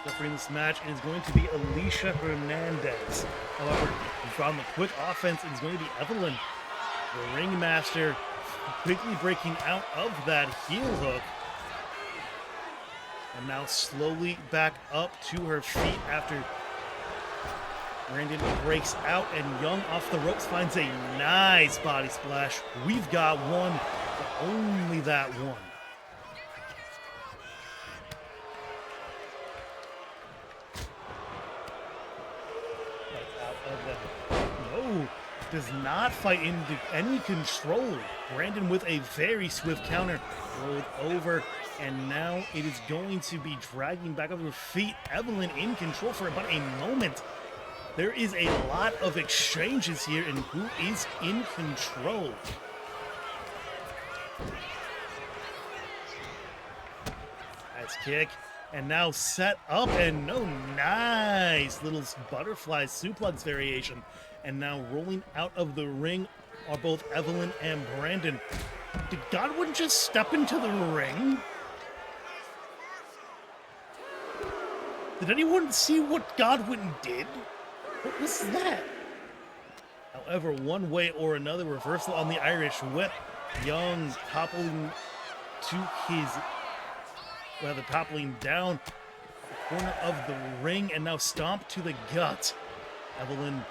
Refereeing this match is going to be Alicia Hernandez. However, from the quick offense, it is going to be Evelyn, the ringmaster, quickly breaking out of that heel hook. And now slowly back up to her feet after Brandon breaks out, and Young off the ropes finds a nice body splash. We've got one, but only that one. No, does not fight into any control. Brandon with a very swift counter, rolled over, and now it is going to be dragging back up her feet. Evelyn in control for about a moment. There is a lot of exchanges here, and who is in control? Nice kick. And now set up, and no, nice little butterfly suplex variation. And now rolling out of the ring are both Evelyn and Brandon. Did Godwin just step into the ring? Did anyone see what Godwin did? What was that? However, one way or another, reversal on the Irish whip. Young toppling to his, rather toppling down the corner of the ring, and now stomp to the gut. Evelyn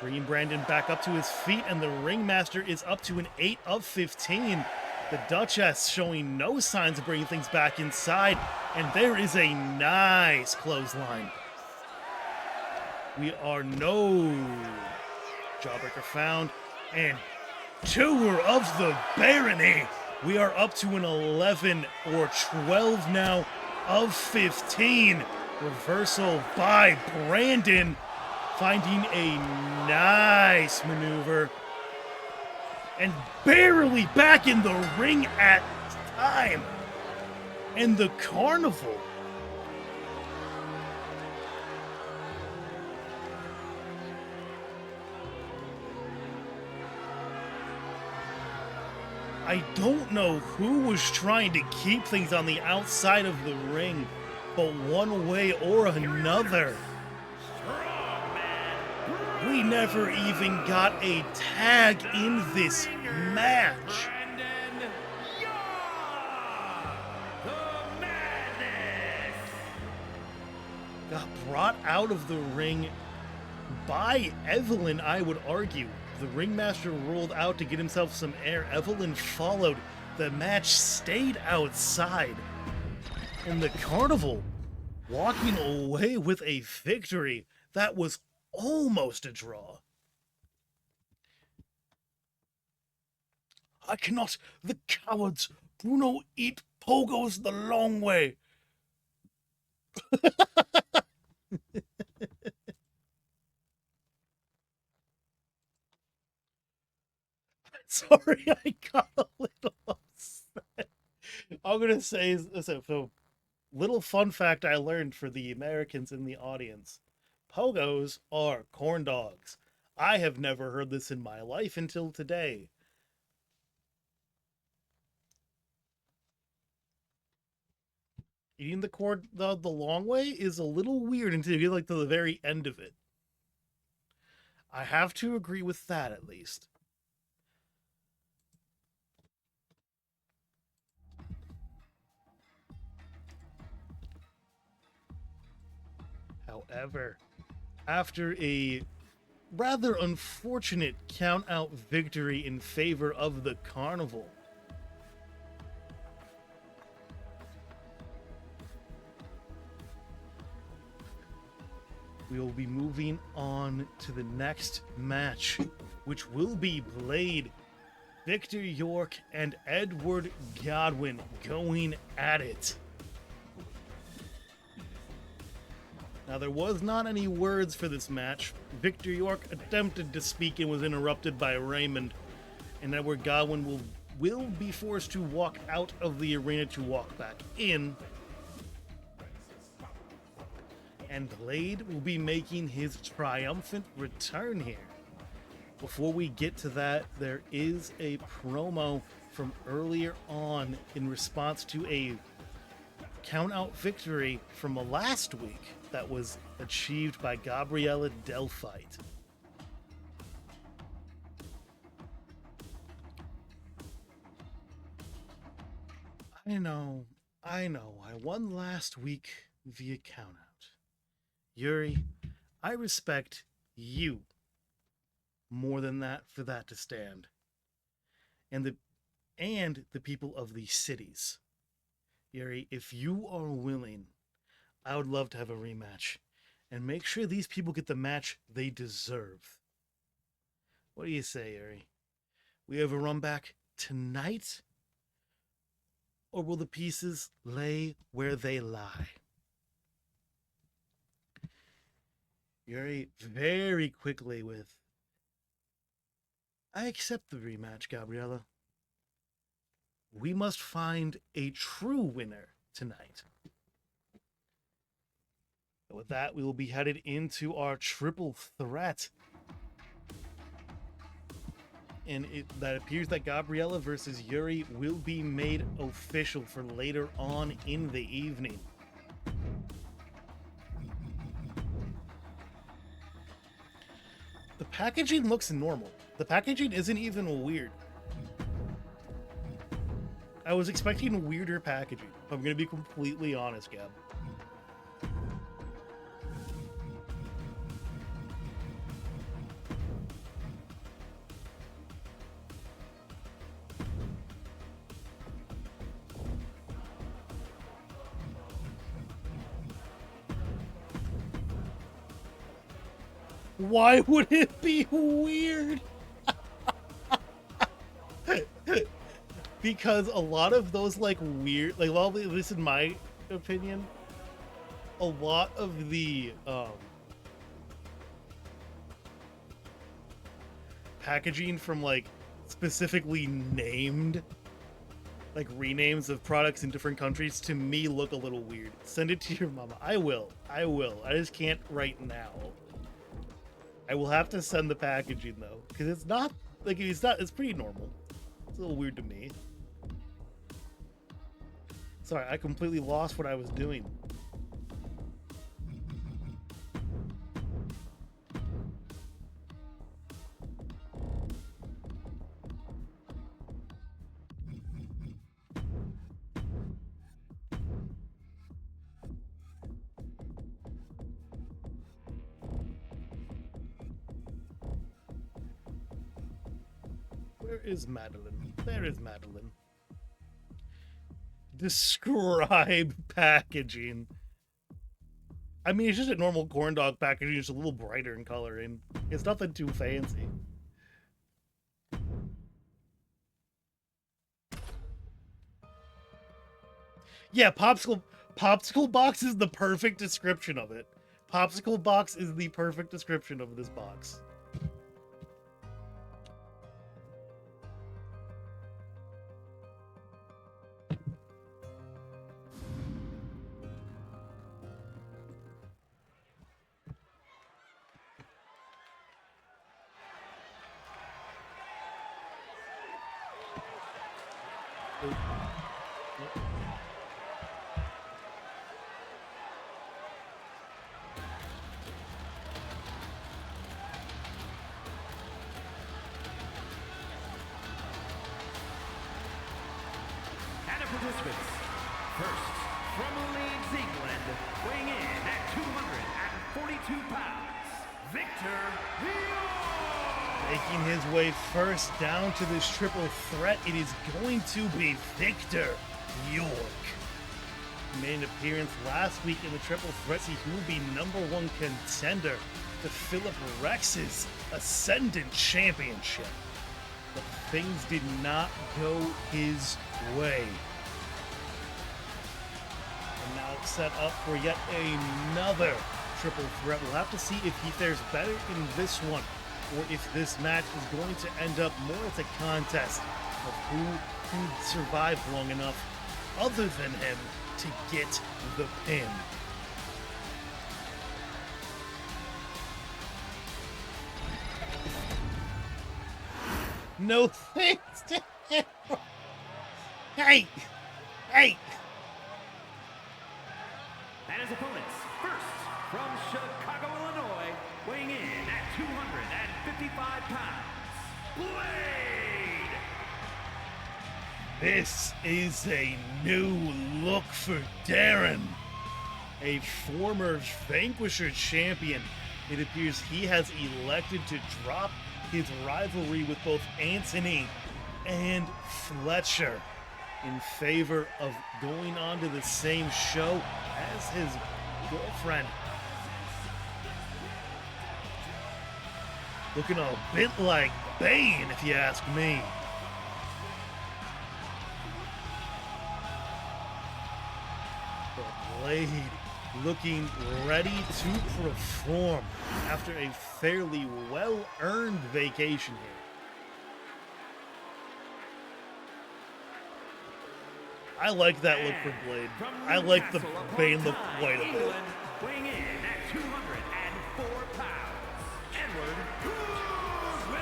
bringing Brandon back up to his feet, and the ringmaster is up to an 8 of 15. The Duchess showing no signs of bringing things back inside, and there is a nice clothesline. We are no jawbreaker found, and tour of the Barony. We are up to an 11 or 12 now of 15. Reversal by Brandon, finding a nice maneuver, and barely back in the ring at time. And the Carnival, I don't know who was trying to keep things on the outside of the ring, but one way or another, We never even got a tag in this match. Brandon Young, the Madness. Got brought out of the ring by Evelyn, I would argue. The ringmaster rolled out to get himself some air. Evelyn followed. The match stayed outside. And the Carnival walking away with a victory that was almost a draw. I cannot. The cowards. Bruno eat pogos the long way. Sorry, I got a little upset. I'm gonna say so. Little fun fact I learned for the Americans in the audience: pogos are corn dogs. I have never heard this in my life until today. Eating the long way is a little weird until you get like to the very end of it. I have to agree with that at least. However, after a rather unfortunate count-out victory in favor of the Carnival, we will be moving on to the next match, which will be Blade, Victor York, and Edward Godwin going at it. Now, there was not any words for this match. Victor York attempted to speak and was interrupted by Raymond, and Edward Godwin will be forced to walk out of the arena to walk back in. And Blade will be making his triumphant return here. Before we get to that, there is a promo from earlier on in response to a count-out victory from last week that was achieved by Gabriella Delphite. I know, I won last week via count-out. Yuri, I respect you more than that for that to stand. And the people of these cities. Yuri, if you are willing, I would love to have a rematch and make sure these people get the match they deserve. What do you say, Yuri? We have a run back tonight? Or will the pieces lay where they lie? Yuri very quickly with, I accept the rematch, Gabriella. We must find a true winner tonight. And with that, we will be headed into our triple threat. And that appears that Gabriella versus Yuri will be made official for later on in the evening. The packaging looks normal. The packaging isn't even weird. I was expecting weirder packaging. I'm going to be completely honest, Gab. Why would it be weird? Because a lot of those like weird, like, well, at least in my opinion, a lot of the packaging from like specifically named like renames of products in different countries to me look a little weird. Send it to your mama. I will. I just can't right now. I will have to send the packaging though, because it's not like it's pretty normal. It's a little weird to me. Sorry, I completely lost what I was doing. Where is Madeline? There is Madeline. Describe packaging. I mean, it's just a normal corn dog packaging, just a little brighter in coloring. It's nothing too fancy. Yeah, Popsicle Box is the perfect description of it. Popsicle Box is the perfect description of this box. Participants. First, from Leeds, England, weighing in at 242 pounds, Victor York! Making his way first down to this triple threat, it is going to be Victor York. He made an appearance last week in the triple threat, so he will be #1 contender to Philip Rex's Ascendant Championship. But things did not go his way. And now set up for yet another triple threat. We'll have to see if he fares better in this one, or if this match is going to end up more as a contest of who can survive long enough, other than him, to get the pin. No thanks to him. Hey! Hey! And his opponents, first, from Chicago, Illinois, weighing in at 255 pounds, Blade! This is a new look for Darren. A former Vanquisher champion. It appears he has elected to drop his rivalry with both Anthony and Fletcher in favor of going on to the same show as his girlfriend. Looking a bit like Bane, if you ask me. But Blade looking ready to perform after a fairly well-earned vacation here. I like that look for Blade. I like the Bane look quite a bit. Weighing in at 204 pounds, Edward Guzman.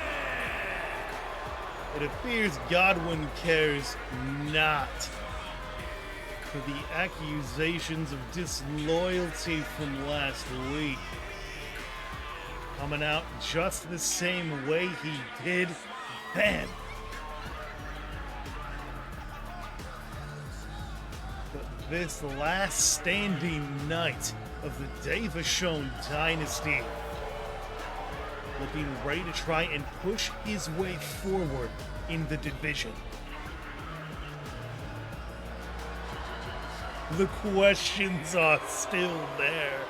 It appears Godwin cares not for the accusations of disloyalty from last week. Coming out just the same way he did then. But this last standing night of the Davashone Dynasty, looking ready to try and push his way forward in the division. The questions are still there.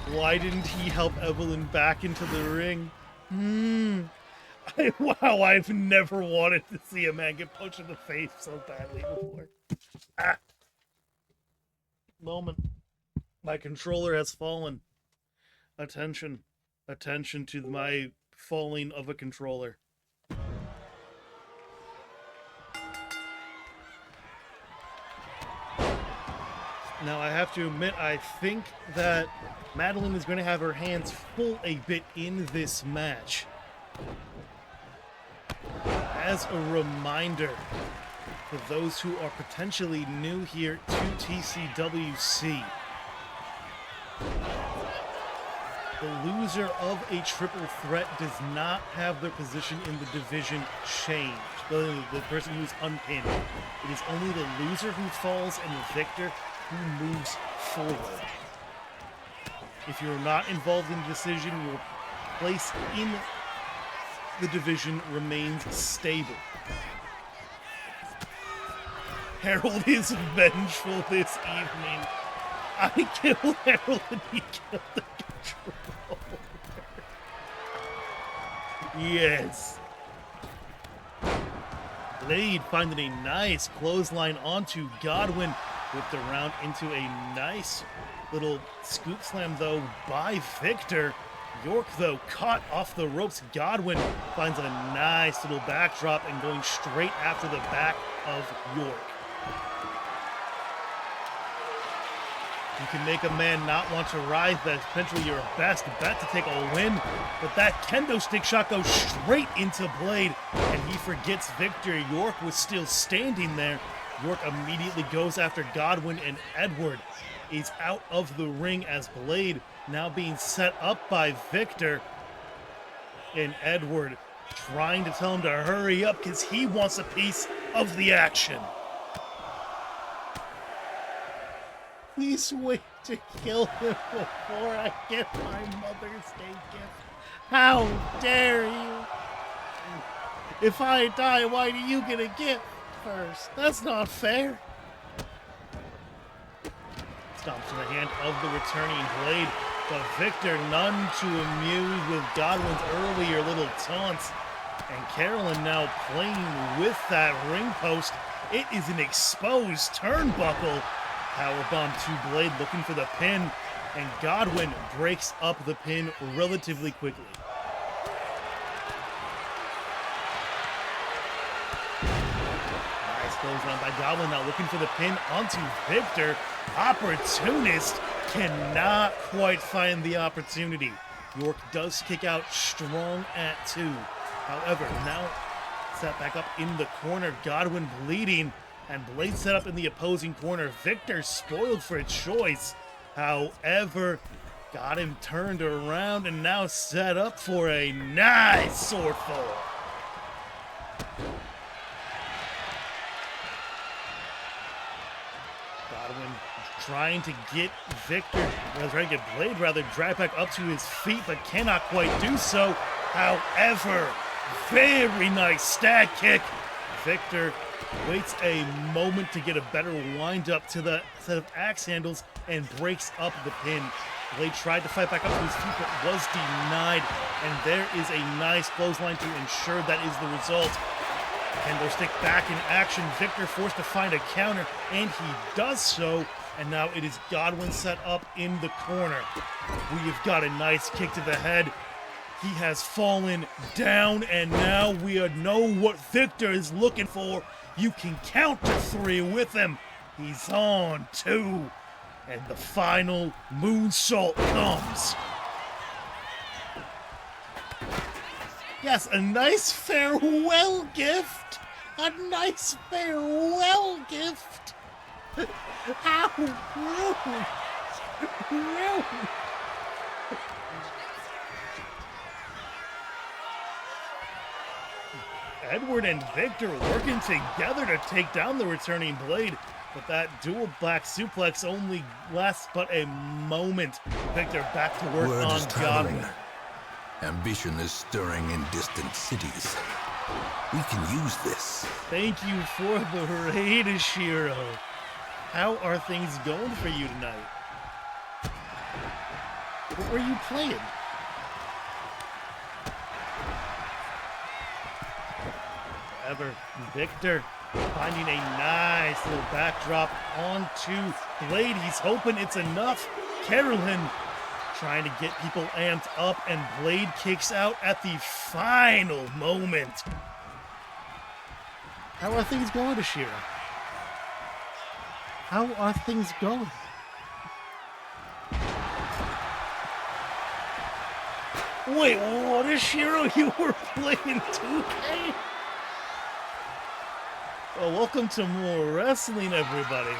Why didn't he help Evelyn back into the ring? Wow, I've never wanted to see a man get punched in the face so badly before. Moment. My controller has fallen. Attention. Attention to my falling of a controller. Now, I have to admit, I think that Madeline is going to have her hands full a bit in this match. As a reminder, for those who are potentially new here to TCWC, the loser of a triple threat does not have their position in the division changed. The person who's unpinned. It is only the loser who falls and the victor who moves forward. If you're not involved in the decision, your place in the division remains stable. Harold is vengeful this evening. I killed Harold and he killed the controller. Yes. Blade finding a nice clothesline onto Godwin, whipped around into a nice little scoop slam though by Victor. York though caught off the ropes. Godwin finds a nice little backdrop and going straight after the back of York. You can make a man not want to rise. That's potentially your best bet to take a win. But that kendo stick shot goes straight into Blade, and he forgets Victor. York was still standing there. York immediately goes after Godwin, and Edward is out of the ring as Blade now being set up by Victor. And Edward trying to tell him to hurry up because he wants a piece of the action. Please wait to kill him before I get my Mother's Day gift. How dare you? If I die, why do you get a gift first? That's not fair. Stomps to the hand of the returning Blade, but Victor none too amused with Godwin's earlier little taunts. And Carolyn now playing with that ring post. It is an exposed turnbuckle. Powerbomb to Blade looking for the pin, and Godwin breaks up the pin relatively quickly. Nice clothesline by Godwin, now looking for the pin onto Victor. Opportunist cannot quite find the opportunity. York does kick out strong at 2. However, now set back up in the corner. Godwin bleeding. And Blade set up in the opposing corner. Victor spoiled for a choice. However, got him turned around and now set up for a nice sword fall. Godwin trying to get Blade drag back up to his feet, but cannot quite do so. However, very nice stag kick. Victor waits a moment to get a better wind up to the set of axe handles and breaks up the pin. Blade tried to fight back up to his feet but was denied, and there is a nice clothesline to ensure that is the result. Kendo stick back in action. Victor forced to find a counter, and he does so, and now it is Godwin set up in the corner. We have got a nice kick to the head. He has fallen down, and now we know what Victor is looking for. You can count to 3 with him. He's on 2. And the final moonsault comes. Yes, a nice farewell gift. A nice farewell gift. How rude. Rude. Edward and Victor working together to take down the returning Blade, but that dual black suplex only lasts but a moment. Victor back to work Word on is traveling. Godwin. Ambition is stirring in distant cities. We can use this. Thank you for the raid, Shiro. How are things going for you tonight? What were you playing? Victor finding a nice little backdrop onto Blade. He's hoping it's enough. Carolyn trying to get people amped up, and Blade kicks out at the final moment. How are things going, Ashira? How are things going? Wait, what, Ashira? You were playing 2K? Well, welcome to more wrestling, everybody.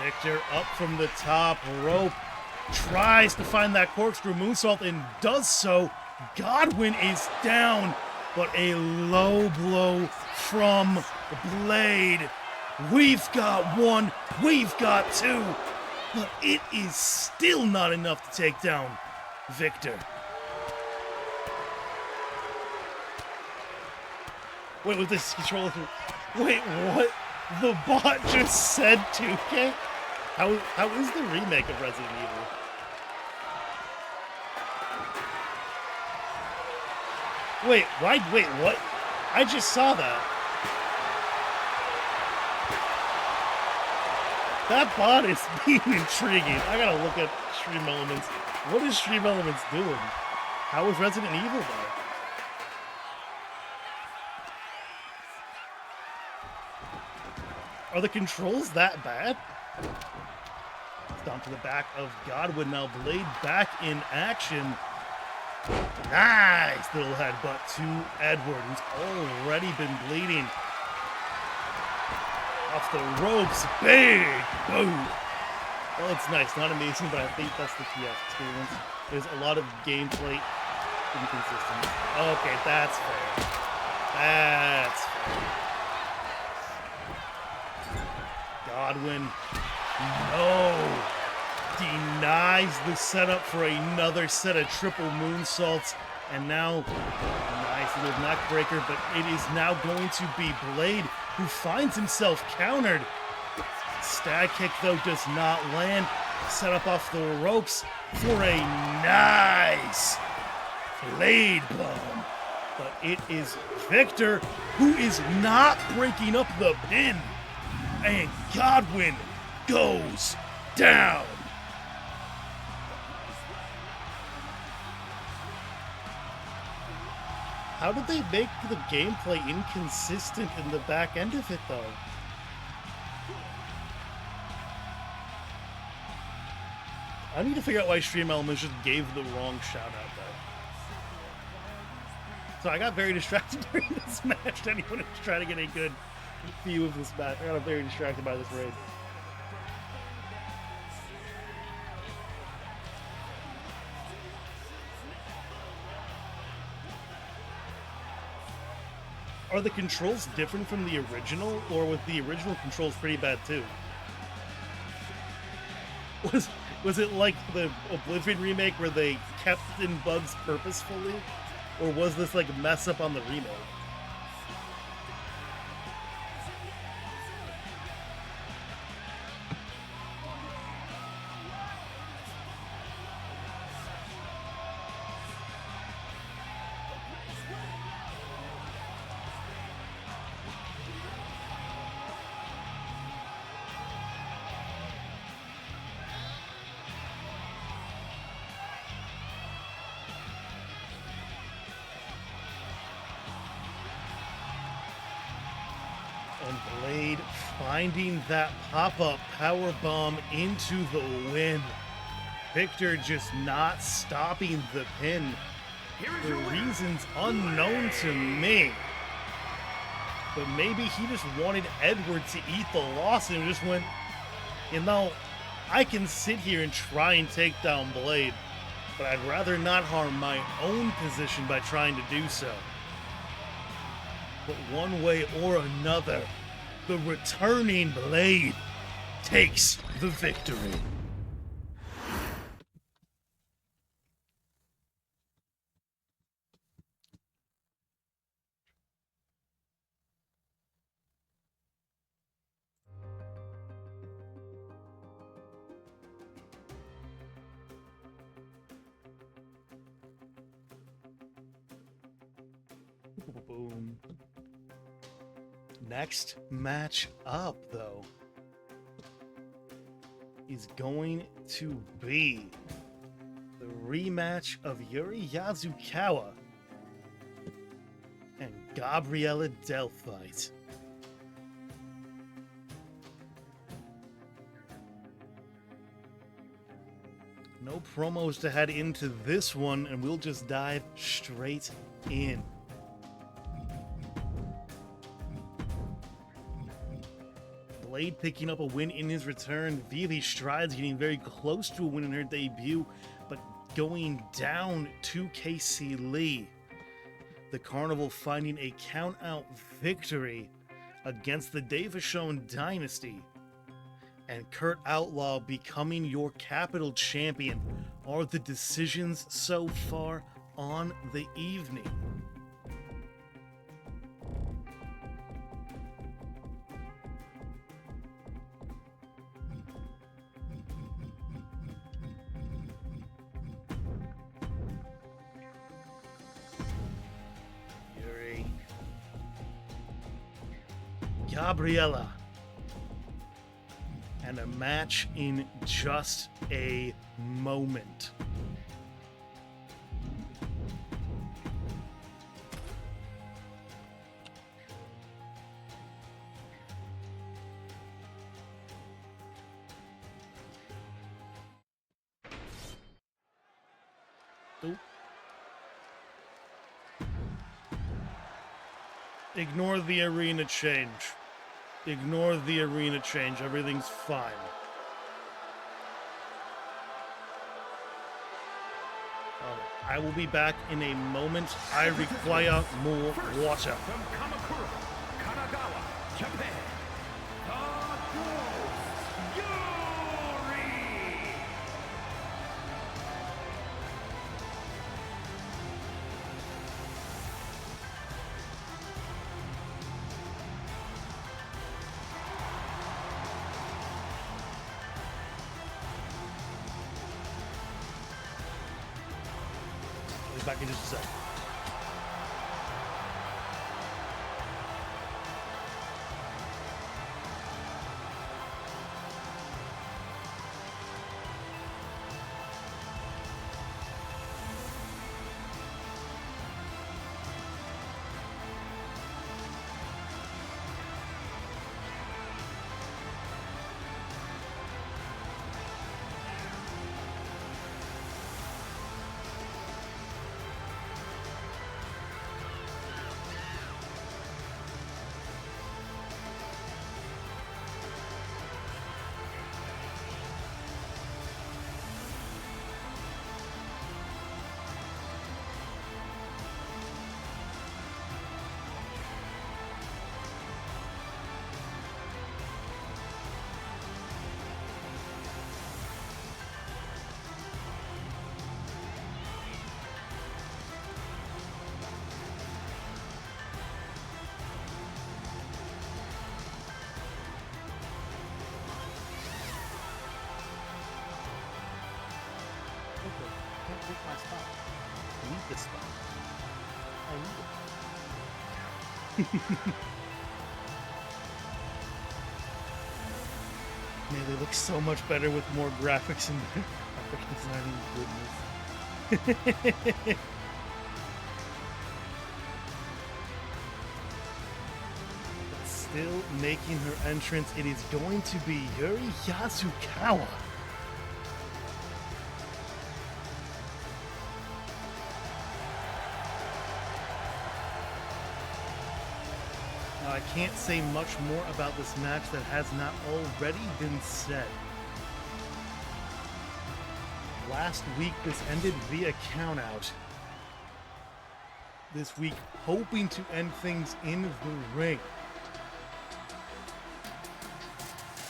Victor up from the top rope, tries to find that corkscrew moonsault and does so. Godwin is down, but a low blow from Blade We've got one, we've got two, but it is still not enough to take down Victor. Wait, with this controller? Wait, what? The bot just said 2K? How is the remake of Resident Evil? Wait, right? Wait, what? I just saw that. That bot is being intriguing. I gotta look at Stream Elements. What is Stream Elements doing? How is Resident Evil though? Are the controls that bad? Stomp to the back of Godwin. Now Blade back in action. Nice little headbutt to Edward, who's already been bleeding. Off the ropes. Big boom. Well, it's nice. Not amazing, but I think that's the TS experience. There's a lot of gameplay inconsistency. Okay, that's fair. That's fair. Godwin, no, denies the setup for another set of triple moonsaults, and now, nice little neck breaker, but it is now going to be Blade, who finds himself countered. Stag kick, though, does not land. Set up off the ropes for a nice Blade bomb, but it is Victor who is not breaking up the pin. And Godwin goes down. How did they make the gameplay inconsistent in the back end of it, though? I need to figure out why Stream Elements just gave the wrong shout-out, though. So I got very distracted during this match. Anyone who's trying to get a good view of this match. I got very distracted by this raid. Are the controls different from the original, or was the original controls pretty bad too? Was it like the Oblivion remake where they kept in bugs purposefully, or was this like a mess up on the remake? And Blade finding that pop-up power bomb into the win. Victor just not stopping the pin for reasons unknown to me. But maybe he just wanted Edward to eat the loss and just went, you know, I can sit here and try and take down Blade, but I'd rather not harm my own position by trying to do so. But one way or another, the returning Blade takes the victory. Boom. Next match up, though, is going to be the rematch of Yuri Yazukawa and Gabriella Delphite. No promos to head into this one, and we'll just dive straight in. Blade picking up a win in his return. Vivi Strides getting very close to a win in her debut, but going down to Casey Lee. The Carnival finding a count-out victory against the Davishone Dynasty and Kurt Outlaw becoming your Capital Champion are the decisions so far on the evening. Yuri. Gabriella. And a match in just a moment. Oop. Ignore the arena change. Ignore the arena change. Everything's fine. I will be back in a moment. I require more water. From Kamakura, Kanagawa, Japan, the Ghost, Yuri! I'll be back in just a sec. Can't take my spot. I need this spot. I need it. Man, they look so much better with more graphics and graphic design. Goodness. But still making her entrance, it is going to be Yuri Yasukawa. I can't say much more about this match that has not already been said. Last week, this ended via countout. This week, hoping to end things in the ring.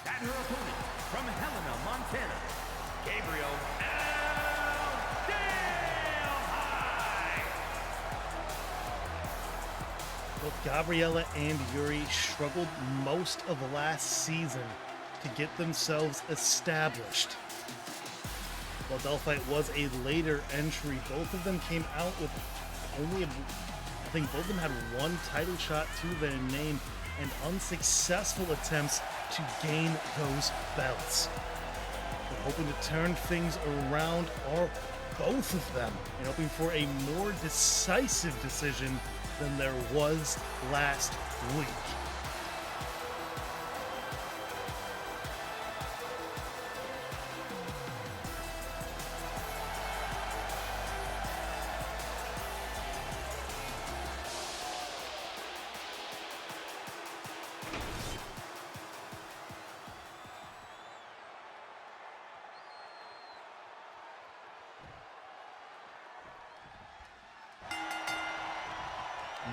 And her opponent from Helena, Montana, Gabriel Both Gabriella and Yuri struggled most of last season to get themselves established. While Delphite was a later entry, both of them came out with only, I think both of them had one title shot to their name and unsuccessful attempts to gain those belts. But hoping to turn things around are both of them, and hoping for a more decisive decision than there was last week.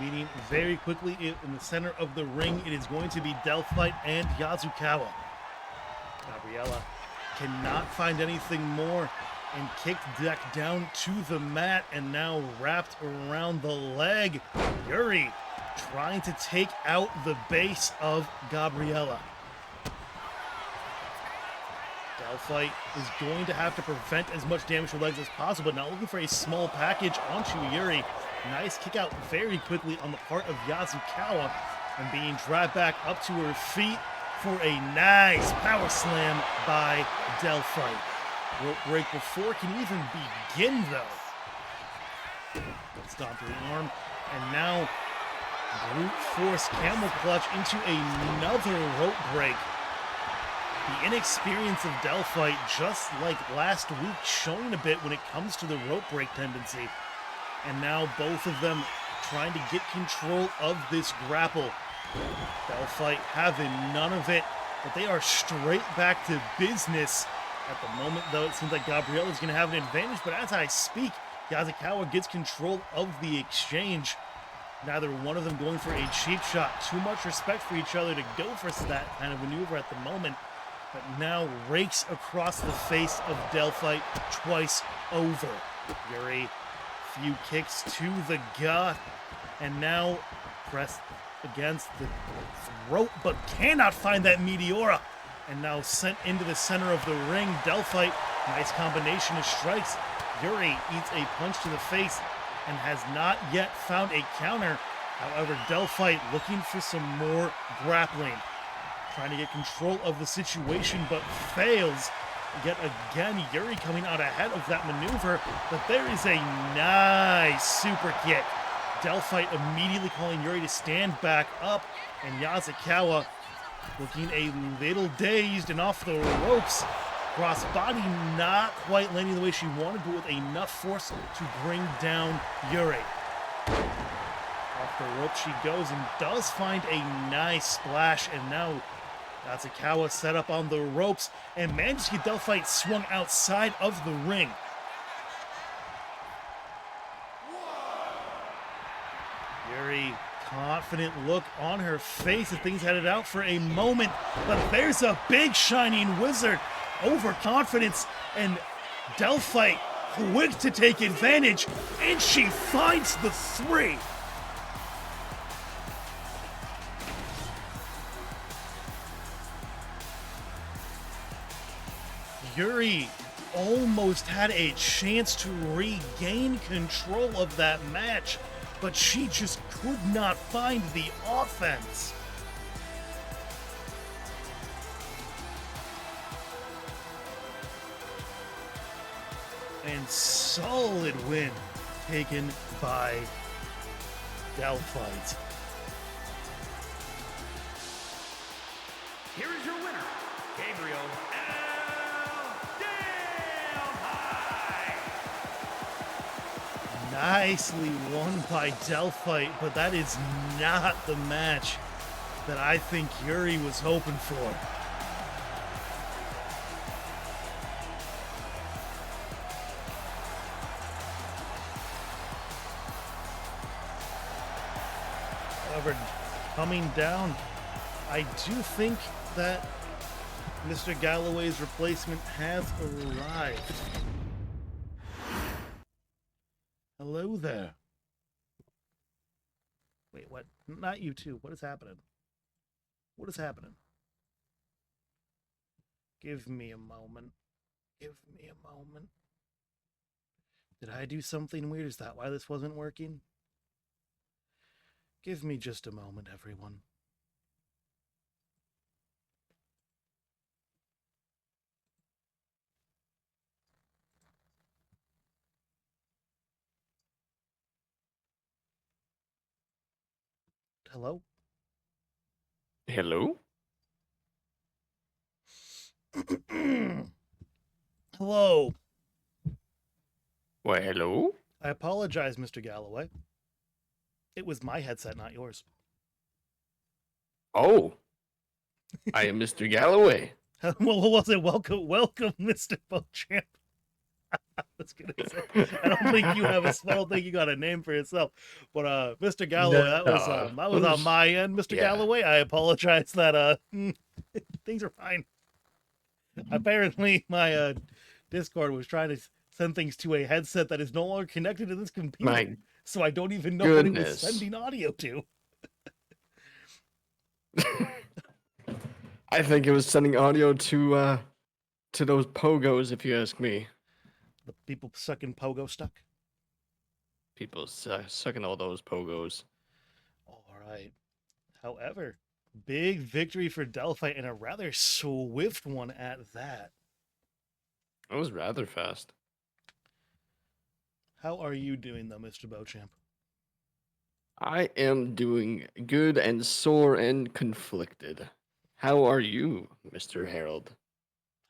Meaning very quickly in the center of the ring, it is going to be Delphite and Yasukawa. Gabriella cannot find anything more and kicked back down to the mat and now wrapped around the leg. Yuri trying to take out the base of Gabriella. Delphite is going to have to prevent as much damage to her legs as possible. Now looking for a small package onto Yuri. Nice kick out very quickly on the part of Yasukawa and being dragged back up to her feet for a nice power slam by Delphite. Rope break before it can even begin though. Stomp to the arm and now brute force camel clutch into another rope break. The inexperience of Delphite, just like last week, showing a bit when it comes to the rope break tendency. And now both of them trying to get control of this grapple. Delphite having none of it, but they are straight back to business. At the moment, though, it seems like Gabriella is going to have an advantage, but as I speak, Yasukawa gets control of the exchange. Neither one of them going for a cheap shot. Too much respect for each other to go for that kind of maneuver at the moment. But now rakes across the face of Delphite twice over. Yuri, few kicks to the gut, and now pressed against the throat, but cannot find that Meteora. And now sent into the center of the ring. Delphite, nice combination of strikes. Yuri eats a punch to the face and has not yet found a counter. However, Delphite looking for some more grappling. Trying to get control of the situation, but fails. Yet again, Yuri coming out ahead of that maneuver, but there is a nice super kick. Delphite immediately calling Yuri to stand back up, and Yasukawa looking a little dazed and off the ropes. Cross body not quite landing the way she wanted, but with enough force to bring down Yuri. Off the rope she goes and does find a nice splash, and now Yasukawa set up on the ropes and manages to get Delphite swung outside of the ring. Yuri, confident look on her face as things headed out for a moment, but there's a big shining wizard. Overconfidence, and Delphite quick to take advantage, and she finds the three. Yuri almost had a chance to regain control of that match, but she just could not find the offense. And solid win taken by Delphite. Here is your winner, Gabriel Delphite. Nicely won by Delphite, but that is not the match that I think Yuri was hoping for. However, coming down, I do think that Mr. Galloway's replacement has arrived. Hello there. Wait, what? Not you two. What is happening? What is happening? Give me a moment. Give me a moment. Did I do something weird? Is that why this wasn't working? Give me just a moment, everyone. Hello? Hello? Hello. Why, hello? I apologize, Mr. Galloway. It was my headset, not yours. Oh. I am Mr. Galloway. Well, what was it? Welcome, Mr. Beauchamp. was gonna say, I don't think you have a. I don't think you got a name for yourself. But Mr. Galloway, that was on my end, Mr. Yeah. Galloway. I apologize that things are fine. Apparently, my Discord was trying to send things to a headset that is no longer connected to this computer, My so I don't even know what it was goodness. sending audio to. I think it was sending audio to those pogos, if you ask me. The people sucking pogo stuck. People sucking all those pogos. All right. However, big victory for Delphi and a rather swift one at that. That was rather fast. How are you doing, though, Mr. Beauchamp? I am doing good and sore and conflicted. How are you, Mr. Harold?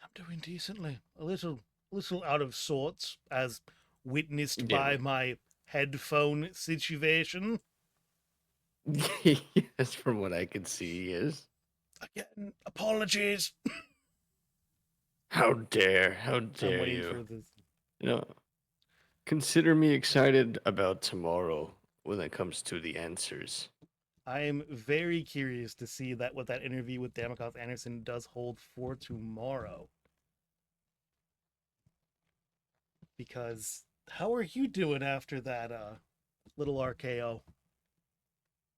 I'm doing decently. A little out of sorts, as witnessed Yeah. by my headphone situation. Yes, from what I can see, he is. Again, apologies. How dare I'm waiting you? for this. You know, consider me excited about tomorrow when it comes to the answers. I am very curious to see what that interview with Damikoff Anderson does hold for tomorrow. Because how are you doing after that little RKO?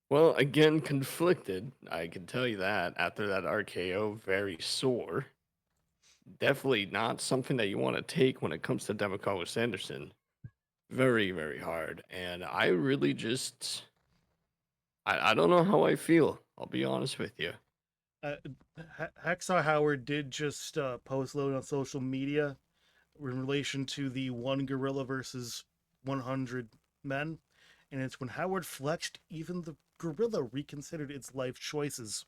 Well, again, conflicted. I can tell you that after that RKO, very sore. Definitely not something that you want to take when it comes to Democrat Sanderson. Very, very hard. And I really just, I don't know how I feel. I'll be honest with you. Hacksaw Howard did just post load on social media in relation to the one gorilla versus 100 men. And it's when Howard flexed, even the gorilla reconsidered its life choices.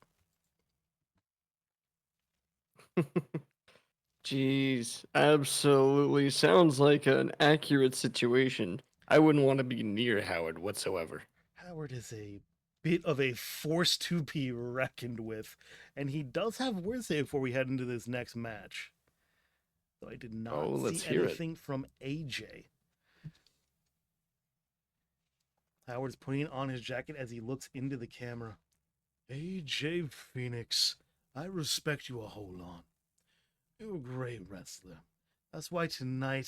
Jeez, absolutely sounds like an accurate situation. I wouldn't want to be near Howard whatsoever. Howard is a bit of a force to be reckoned with, and he does have words to say before we head into this next match. Though I did not let's see hear it. anything from AJ. Howard's putting on his jacket as he looks into the camera. AJ Phoenix, I respect you a whole lot. You're a great wrestler. That's why tonight